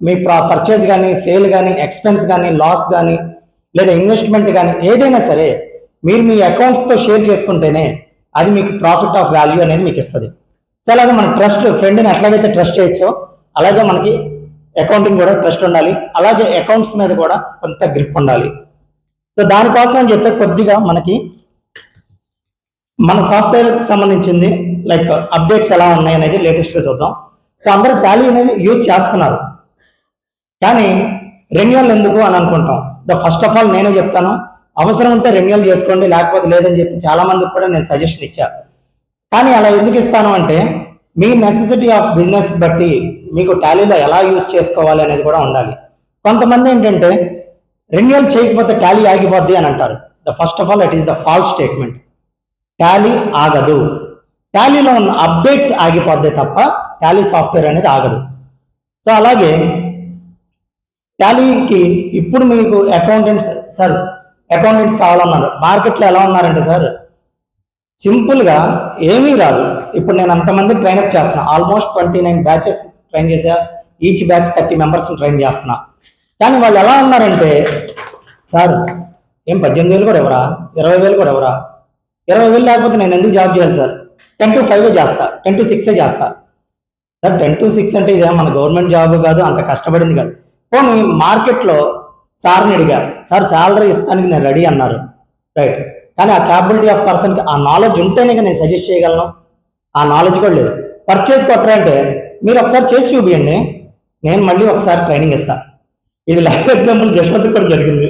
మీ పర్చేజ్ కానీ, సేల్ కానీ, ఎక్స్పెన్స్ కానీ, లాస్ కానీ, లేదా ఇన్వెస్ట్మెంట్ కానీ ఏదైనా సరే మీరు మీ అకౌంట్స్తో షేర్ చేసుకుంటేనే అది మీకు ప్రాఫిట్ ఆఫ్ వాల్యూ అనేది మీకు ఇస్తుంది. సో అలాగే మన ట్రస్ట్ ఫ్రెండ్ని ఎట్లాగైతే ట్రస్ట్ చేయొచ్చో అలాగే మనకి అకౌంటింగ్ కూడా ట్రస్ట్ ఉండాలి. అలాగే అకౌంట్స్ మీద కూడా కొంత గ్రిప్ ఉండాలి. సో దానికోసం అని చెప్పే కొద్దిగా మనకి మన సాఫ్ట్వేర్కి సంబంధించింది లైక్ అప్డేట్స్ ఎలా ఉన్నాయి అనేది లేటెస్ట్గా చూద్దాం. సో అందరూ టాలీ అనేది యూజ్ చేస్తున్నారు, కానీ రెన్యువల్ ఎందుకు అని అనుకుంటాం. ఫస్ట్ ఆఫ్ ఆల్ నేనే చెప్తాను, అవసరం ఉంటే రెన్యువల్ చేసుకోండి, లేకపోతే లేదని చెప్పి చాలా మందికి కూడా నేను సజెషన్ ఇచ్చా. కానీ అలా ఎందుకు ఇస్తాను అంటే మీ నెసెసిటీ ఆఫ్ బిజినెస్ బట్టి మీకు టాలీలో ఎలా యూజ్ చేసుకోవాలి అనేది కూడా ఉండాలి. కొంతమంది ఏంటంటే రెన్యువల్ చేయకపోతే టాలీ ఆగిపోద్ది అని అంటారు. First of all it is the false statement. Tally ఆగదు. టాలీలో ఉన్న అప్డేట్స్ ఆగిపోద్ది తప్ప టాలీ సాఫ్ట్వేర్ అనేది ఆగదు. సో అలాగే టాలీకి ఇప్పుడు మీకు అకౌంటెంట్స్ కావాలన్నారు. మార్కెట్లో ఎలా ఉన్నారంటే సార్ సింపుల్గా ఏమీ రాదు. ఇప్పుడు నేను అంతమంది ట్రైనప్ చేస్తున్నా, ఆల్మోస్ట్ 29 బ్యాచెస్ ట్రైన్ చేసా. ఈచ్ బ్యాచ్ 30 మెంబర్స్ని ట్రైన్ చేస్తున్నా. కానీ వాళ్ళు ఎలా ఉన్నారంటే సార్ ఏం 18,000 కూడా ఎవరా, 20,000 కూడా ఎవరా, 20,000 లేకపోతే నేను ఎందుకు జాబ్ చేయాలి సార్, 10 to 5 చేస్తా, 10 to 6 చేస్తా. సార్ 10 to 6 అంటే ఇదే మన గవర్నమెంట్ జాబ్ కాదు, అంత కష్టపడింది కాదు. పోనీ మార్కెట్లో సార్ని అడిగా, సార్ శాలరీ ఇస్తానికి నేను రెడీ అన్నారు, రైట్, కానీ ఆ క్యాపబిలిటీ ఆఫ్ పర్సన్కి ఆ నాలెడ్జ్ ఉంటేనే నేను సజెస్ట్ చేయగలను. ఆ నాలెడ్జ్ కూడా లేదు. పర్చేస్ కొట్టరంటే మీరు ఒకసారి చేసి చూపించండి, నేను మళ్ళీ ఒకసారి ట్రైనింగ్ ఇస్తాను. ఇది లైవ్ ఎగ్జాంపుల్ జశ్వంత్ కూడా జరిగింది.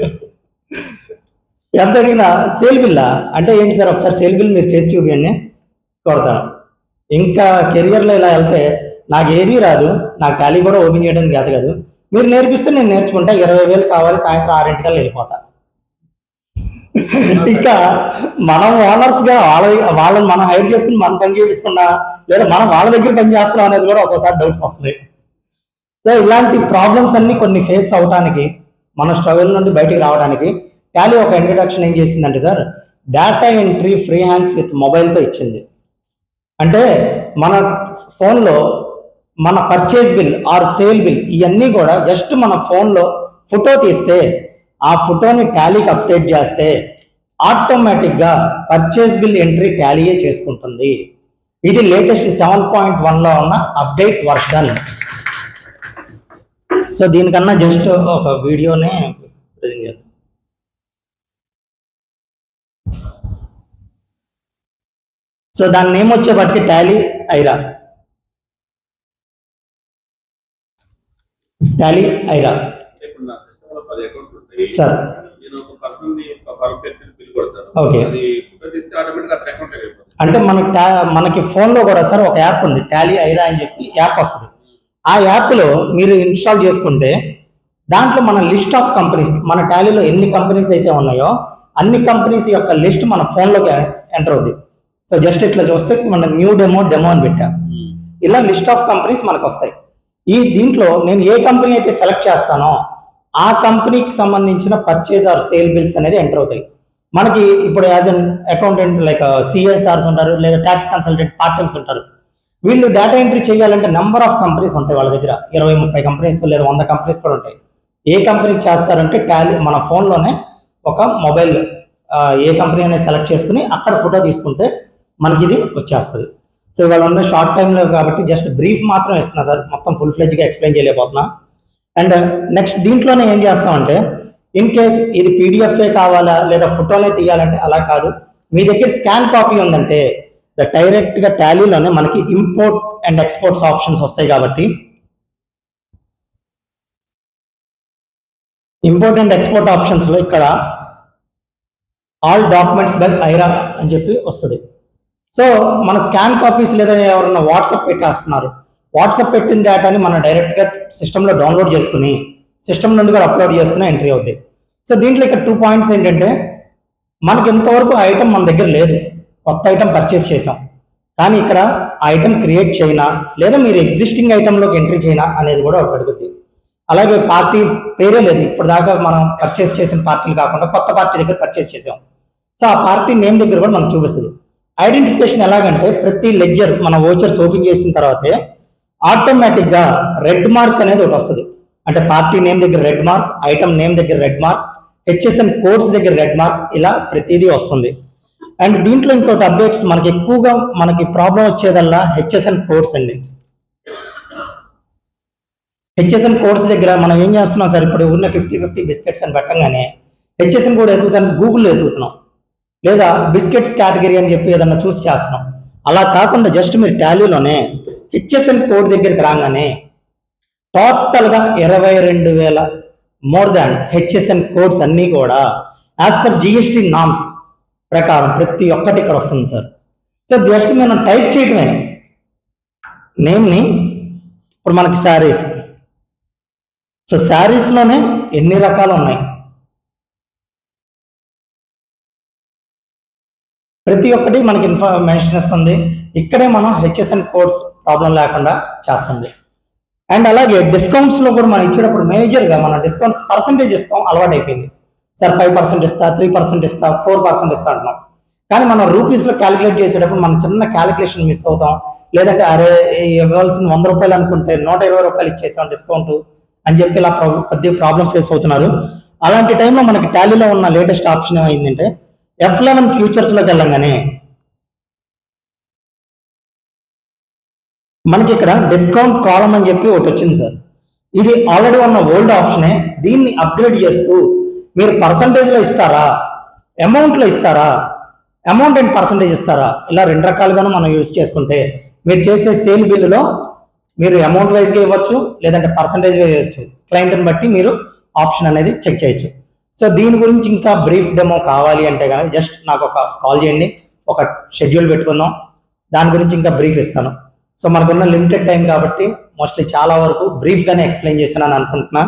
ఎంత అడిగినా సేల్ బిల్లా అంటే ఏంటి సార్, ఒకసారి సేల్ బిల్ మీరు చేసి చూపించండి, కొడతాను. ఇంకా కెరియర్లో ఇలా వెళ్తే నాకు ఏదీ రాదు, నాకు టాలీ కూడా ఓపెన్ చేయడానికి చేత కాదు, మీరు నేర్పిస్తే నేను నేర్చుకుంటా, 20,000 కావాలి, సాయంత్రం 6 వెళ్ళిపోతా. ఇంకా మనం ఓనర్స్గా వాళ్ళని మనం హైర్ చేసుకుని మనం పని చేయించుకున్నా, లేదా మనం వాళ్ళ దగ్గర పని చేస్తున్నాం అనేది కూడా ఒక్కోసారి డౌట్స్ వస్తున్నాయి. సో ఇలాంటి ప్రాబ్లమ్స్ అన్ని కొన్ని ఫేస్ అవడానికి, మన స్ట్రగుల్ నుండి బయటికి రావడానికి టాలీ ఒక ఇంట్రడక్షన్ ఏం చేసిందంటే sir, data entry free hands with మొబైల్తో ఇచ్చింది. అంటే మన ఫోన్లో మన purchase bill or sale bill ఇవన్నీ కూడా జస్ట్ మన ఫోన్లో ఫోటో తీస్తే ఆ ఫోటోని టాలీకి అప్డేట్ చేస్తే ఆటోమేటిక్గా పర్చేజ్ బిల్ ఎంట్రీ టాలీయే చేసుకుంటుంది. ఇది లేటెస్ట్ 7.1లో ఉన్న అప్డేట్ వర్షన్. సో దీనికన్నా జస్ట్ ఒక వీడియోనే ప్రజెంట్ చేద్దాం. సో దాని నేమ్ వచ్చేపటికి టాలీ ఐరా. టాలీ ఐరా సార్. ఓకే, అంటే మనకి ఫోన్లో కూడా సార్ ఒక యాప్ ఉంది, టాలీ ఐరా అని చెప్పి యాప్ వస్తుంది. ఆ యాప్లో మీరు ఇన్స్టాల్ చేసుకుంటే దాంట్లో మన లిస్ట్ ఆఫ్ కంపెనీస్, మన టాలీలో ఎన్ని కంపెనీస్ అయితే ఉన్నాయో అన్ని కంపెనీస్ యొక్క లిస్ట్ మన ఫోన్లోకి ఎంటర్ అవుద్ది. సో జస్ట్ ఇట్లా చూస్తే మన న్యూ డెమో అని పెట్టా. ఇలా లిస్ట్ ఆఫ్ కంపెనీస్ మనకు వస్తాయి. దీంట్లో నేను ఏ కంపెనీ అయితే సెలెక్ట్ చేస్తానో ఆ కంపెనీకి సంబంధించిన పర్చేజ్ ఆర్ సేల్ బిల్స్ అనేది ఎంటర్ అవుతాయి. మనకి ఇప్పుడు యాజ్ అన్ అకౌంటెంట్ లైక్ సిఎస్ఆర్స్ ఉంటారు, లేదా ట్యాక్స్ కన్సల్టెంట్ పార్ట్ టైమ్స్ ఉంటారు. వీళ్ళు డేటా ఎంట్రీ చేయాలంటే నెంబర్ ఆఫ్ కంపెనీస్ ఉంటాయి వాళ్ళ దగ్గర, 20-30 కంపెనీస్ లేదా 100 కంపెనీస్ కూడా ఉంటాయి. ఏ కంపెనీకి చేస్తారంటే టాలీ మన ఫోన్లోనే ఒక మొబైల్ ఏ కంపెనీ అనేది సెలెక్ట్ చేసుకుని అక్కడ ఫోటో తీసుకుంటే మనకి ఇది వచ్చేస్తుంది. సో ఇవాళ ఉన్న షార్ట్ టైంలో కాబట్టి జస్ట్ బ్రీఫ్ మాత్రం ఇస్తున్నా సార్, మొత్తం ఫుల్ ఫ్లెడ్జ్గా ఎక్స్ప్లెయిన్ చేయలేకపోతున్నా. అండ్ నెక్స్ట్ దీంట్లోనే ఏం చేస్తామంటే ఇన్ కేస్ ఇది పీడిఎఫ్ఏ కావాలా లేదా ఫోటోలే తీయాలంటే అలా కాదు, మీ దగ్గర స్కాన్ కాపీ ఉందంటే డైరెక్ట్గా టాలీలోనే మనకి ఇంపోర్ట్ అండ్ ఎక్స్పోర్ట్స్ ఆప్షన్స్ వస్తాయి. కాబట్టి ఇంపోర్ట్ అండ్ ఎక్స్పోర్ట్ ఆప్షన్స్లో ఇక్కడ ఆల్ డాక్యుమెంట్స్ బై ఐరా అని చెప్పి వస్తుంది. సో మన స్కాన్ కాపీస్ లేదా ఎవరన్నా వాట్సాప్ పెట్టేస్తున్నారు, వాట్సాప్ పెట్టిన డేటాని మనం డైరెక్ట్గా సిస్టంలో డౌన్లోడ్ చేసుకుని సిస్టమ్ నుండి కూడా అప్లోడ్ చేసుకుని ఎంట్రీ అవుతాయి. సో దీంట్లో ఇక్కడ 2 పాయింట్స్ ఏంటంటే మనకి ఇంతవరకు ఐటమ్ మన దగ్గర లేదు, కొత్త ఐటమ్ పర్చేస్ చేసాం, కానీ ఇక్కడ ఐటమ్ క్రియేట్ చేయనా లేదా మీరు ఎగ్జిస్టింగ్ ఐటెంలోకి ఎంట్రీ చేయనా అనేది కూడా ఒకటి అడుగుద్ది. అలాగే పార్టీ పేరే లేదు, ఇప్పుడు దాకా మనం పర్చేస్ చేసిన పార్టీలు కాకుండా కొత్త పార్టీ దగ్గర పర్చేస్ చేసాం. సో ఆ పార్టీ నేమ్ దగ్గర కూడా మనకు చూపిస్తుంది. ఐడెంటిఫికేషన్ ఎలాగంటే ప్రతి లెడ్జర్ మన వోచర్స్ ఓపెన్ చేసిన తర్వాతే ఆటోమేటిక్గా రెడ్ మార్క్ అనేది ఒకటి వస్తుంది. అంటే పార్టీ నేమ్ దగ్గర రెడ్ మార్క్, ఐటమ్ నేమ్ దగ్గర రెడ్ మార్క్, హెచ్ఎస్ఎన్ కోడ్స్ దగ్గర రెడ్ మార్క్, ఇలా ప్రతిదీ వస్తుంది. అండ్ దీంట్లో ఇంకోటి అప్డేట్స్ మనకి ఎక్కువగా మనకి ప్రాబ్లం వచ్చేదల్లా హెచ్ఎస్ఎన్ కోడ్స్ అండి. హెచ్ఎస్ఎన్ కోడ్స్ దగ్గర మనం ఏం చేస్తున్నాం సార్, ఇప్పుడు ఉన్న 50-50 బిస్కెట్స్ అని పెట్టంగానే హెచ్ఎస్ఎన్ కోడ్ ఎదుగుతాను గూగుల్లో ఎదుగుతున్నాం, లేదా బిస్కెట్స్ కేటగిరీ అని చెప్పి ఏదన్నా చూసి చేస్తున్నాం. అలా కాకుండా జస్ట్ మీరు టాలీలోనే హెచ్ఎస్ఎన్ కోడ్ దగ్గరికి రాగానే టోటల్గా 22,000 మోర్ దాన్ హెచ్ఎస్ఎన్ కోడ్స్ అన్నీ కూడా యాజ్ పర్ జిఎస్టీ నామ్స్ ప్రకారం ప్రతి ఒక్కటి ఇక్కడ వస్తుంది సార్. సో జస్ట్ మనం టైప్ చేయటమే నేమ్ని. ఇప్పుడు మనకి శారీస్, సో శారీస్లోనే ఎన్ని రకాలు ఉన్నాయి, ప్రతి ఒక్కటి మనకి ఇన్ఫర్మేషన్ ఇస్తుంది. ఇక్కడే మనం హెచ్ఎస్ఎన్ కోడ్స్ ప్రాబ్లం లేకుండా చేస్తుంది. అండ్ అలాగే డిస్కౌంట్స్లో కూడా మనం ఇచ్చేటప్పుడు మేజర్గా మనం డిస్కౌంట్స్ పర్సంటేజ్ ఇస్తాం, అలవాటు అయిపోయింది సార్. 5% ఇస్తా, 3% ఇస్తా, 4% ఇస్తా అంటున్నాం. కానీ మనం రూపీస్లో క్యాలిక్యులేట్ చేసేటప్పుడు మనం చిన్న క్యాలిక్యులేషన్ మిస్ అవుతాం. లేదంటే అరే ఇవ్వాల్సిన 100 రూపాయలు అనుకుంటే 120 రూపాయలు ఇచ్చేసాం డిస్కౌంట్ అని చెప్పి ఇలా కొద్దిగా ప్రాబ్లం ఫేస్ అవుతున్నారు. అలాంటి టైంలో మనకి టాలీలో ఉన్న లేటెస్ట్ ఆప్షన్ ఏమైందంటే F11 ఫ్యూచర్స్లోకి వెళ్ళంగానే మనకి ఇక్కడ డిస్కౌంట్ కాలం అని చెప్పి ఒకటి వచ్చింది సార్. ఇది ఆల్రెడీ ఉన్న ఓల్డ్ ఆప్షనే, దీన్ని అప్గ్రేడ్ చేస్తూ మీరు పర్సంటేజ్లో ఇస్తారా, అమౌంట్లో ఇస్తారా, అమౌంట్ అండ్ పర్సంటేజ్ ఇస్తారా, ఇలా 2 రకాలుగాను మనం యూజ్ చేసుకుంటే మీరు చేసే సేల్ బిల్లులో మీరు అమౌంట్ వైజ్గా ఇవ్వచ్చు, లేదంటే పర్సంటేజ్ ఇవ్వచ్చు. క్లయింట్ని బట్టి మీరు ఆప్షన్ అనేది చెక్ చేయొచ్చు. సో దీని గురించి ఇంకా బ్రీఫ్ డెమో కావాలి అంటే కానీ జస్ట్ నాకు ఒక కాల్ చేయండి, ఒక షెడ్యూల్ పెట్టుకుందాం, దాని గురించి ఇంకా బ్రీఫ్ ఇస్తాను. సో మనకున్న లిమిటెడ్ టైం కాబట్టి మోస్ట్లీ చాలా వరకు బ్రీఫ్గానే ఎక్స్ప్లెయిన్ చేశానని అనుకుంటున్నా.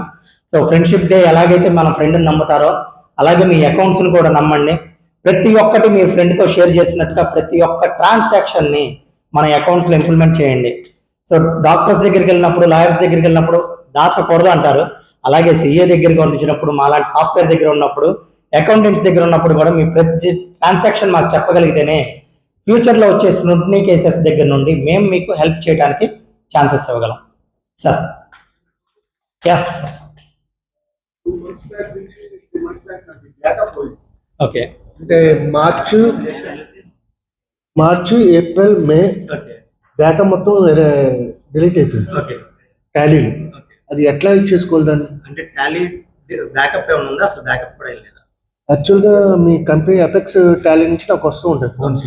సో ఫ్రెండ్షిప్ డే ఎలాగైతే మన ఫ్రెండ్ని నమ్ముతారో అలాగే మీ అకౌంట్స్ని కూడా నమ్మండి. ప్రతి ఒక్కటి మీ ఫ్రెండ్తో షేర్ చేసినట్టుగా ప్రతి ఒక్క ట్రాన్సాక్షన్ని మన అకౌంట్స్లో ఇంప్లిమెంట్ చేయండి. సో డాక్టర్స్ దగ్గరికి వెళ్ళినప్పుడు, లాయర్స్ దగ్గరికి వెళ్ళినప్పుడు దాచకూడదు అంటారు. అలాగే సిఏ దగ్గరికి వచ్చినప్పుడు, మాలాంటి సాఫ్ట్వేర్ దగ్గర ఉన్నప్పుడు, అకౌంటెంట్స్ దగ్గర ఉన్నప్పుడు కూడా మీ ప్రతి ట్రాన్సాక్షన్ మాకు చెప్పగలిగితేనే ఫ్యూచర్లో వచ్చే స్క్రూటినీ కేసెస్ దగ్గర నుండి మేము మీకు హెల్ప్ చేయడానికి ఛాన్సెస్ ఇవ్వగలం సార్. Yeah sir. ఓకే, అంటే మార్చ్ ఏప్రిల్ మే డేటా మొత్తం డిలీట్ అయిపోయింది టాలీ. అది ఎట్లా ఇచ్చేసుకోవాలి దాన్ని? అంటే టాలీ బ్యాకప్ ఏమైనా ఉందా? అసలు బ్యాకప్ కూడా లేదా? యాక్చువల్గా మీ కంపెనీ అపెక్స్ టాలీ నుంచి నాకు వస్తూ ఉంటాయి ఫోన్స్,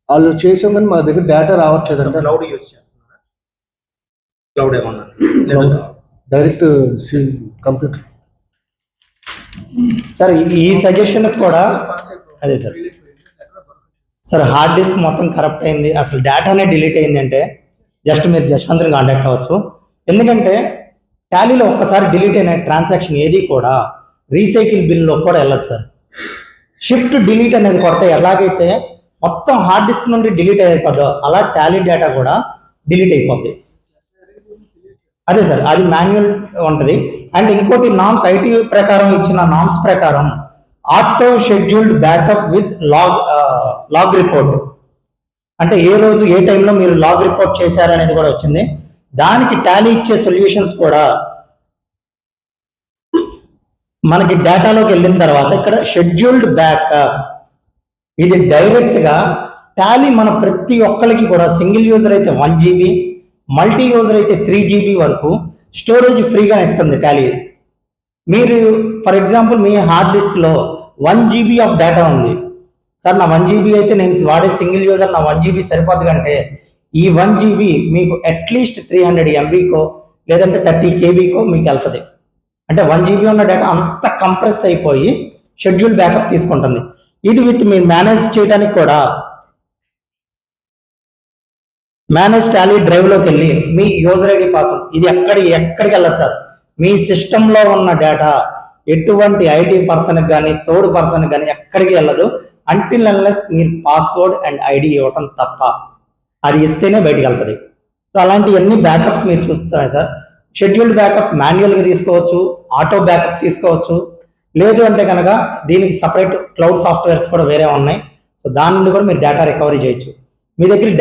వాళ్ళు చేసాం కానీ మా దగ్గర డేటా రావట్లేదు. అంటే క్లౌడ్ యూస్ చేస్తున్నారా? క్లౌడ్ ఏమన్నా డైరెక్ట్ కంప్యూటర్ సార్. ఈ సజెషన్ కూడా అదే సార్. సార్ హార్డ్ డిస్క్ మొత్తం కరప్ట్ అయింది, అసలు డేటానే డిలీట్ అయింది అంటే జస్ట్ మీరు జశ్వంత్ని కాంటాక్ట్ అవ్వచ్చు. ఎందుకంటే టాలీలో ఒక్కసారి డిలీట్ అయిన ట్రాన్సాక్షన్ ఏది కూడా రీసైకిల్ బిల్లో కూడా వెళ్ళదు సార్. షిఫ్ట్ డిలీట్ అనేది కొడితే ఎలాగైతే మొత్తం హార్డ్ డిస్క్ నుండి డిలీట్ అయిపోద్దో అలా టాలీ డేటా కూడా డిలీట్ అయిపోద్ది. అదే సార్, అది మాన్యువల్ ఉంటుంది. అండ్ ఇంకోటి నామ్స్, ఐటీ ప్రకారం ఇచ్చిన నామ్స్ ప్రకారం auto scheduled backup with log report, అంటే ఏ రోజు ఏ టైంలో మీరు లాగ్ రిపోర్ట్ చేశారనేది కూడా వచ్చింది. దానికి టాలీ ఇచ్చే సొల్యూషన్స్ కూడా మనకి డేటాలోకి వెళ్ళిన తర్వాత ఇక్కడ షెడ్యూల్డ్ బ్యాకప్, ఇది డైరెక్ట్గా టాలీ మన ప్రతి ఒక్కరికి కూడా సింగిల్ యూజర్ అయితే 1 GB, మల్టీ యూజర్ అయితే 3 GB వరకు స్టోరేజ్ ఫ్రీగా ఇస్తుంది టాలీ. మీరు ఫర్ ఎగ్జాంపుల్ మీ హార్డ్ డిస్క్లో 1 GB ఆఫ్ డేటా ఉంది సార్, నా 1 GB అయితే నేను వాడే సింగిల్ యూజర్ నా 1 GB సరిపోద్ది కంటే ఈ 1 GB మీకు అట్లీస్ట్ 300 MBకో లేదంటే 30 KBకో మీకు వెళ్తుంది. అంటే 1 GB ఉన్న డేటా అంత కంప్రెస్ అయిపోయి షెడ్యూల్ బ్యాకప్ తీసుకుంటుంది. ఇది విత్ మీరు మేనేజ్ చేయడానికి కూడా మేనేజ్ టాలీ డ్రైవ్లోకి వెళ్ళి మీ యూజర్ ఐడి పాస్వర్డ్ ఇది ఎక్కడికి వెళ్ళదు సార్. మీ సిస్టంలో ఉన్న డేటా ఎటువంటి ఐటీ పర్సన్కి కానీ థర్డ్ పర్సన్కి కానీ ఎక్కడికి వెళ్ళదు అంటిల్ అన్లెస్ మీరు పాస్వర్డ్ అండ్ ఐడి ఇవ్వటం తప్ప, అది ఇస్తేనే బయటికి వెళ్తుంది. సో అలాంటివన్నీ బ్యాకప్స్ మీరు చూస్తారు సార్. షెడ్యూల్డ్ బ్యాకప్ మాన్యువల్గా తీసుకోవచ్చు, ఆటో బ్యాకప్ తీసుకోవచ్చు, లేదు అంటే కనుక దీనికి సపరేట్ క్లౌడ్ సాఫ్ట్వేర్స్ కూడా వేరే ఉన్నాయి. సో దాని నుండి కూడా మీరు డేటా రికవరీ చేయొచ్చు. మీ దగ్గర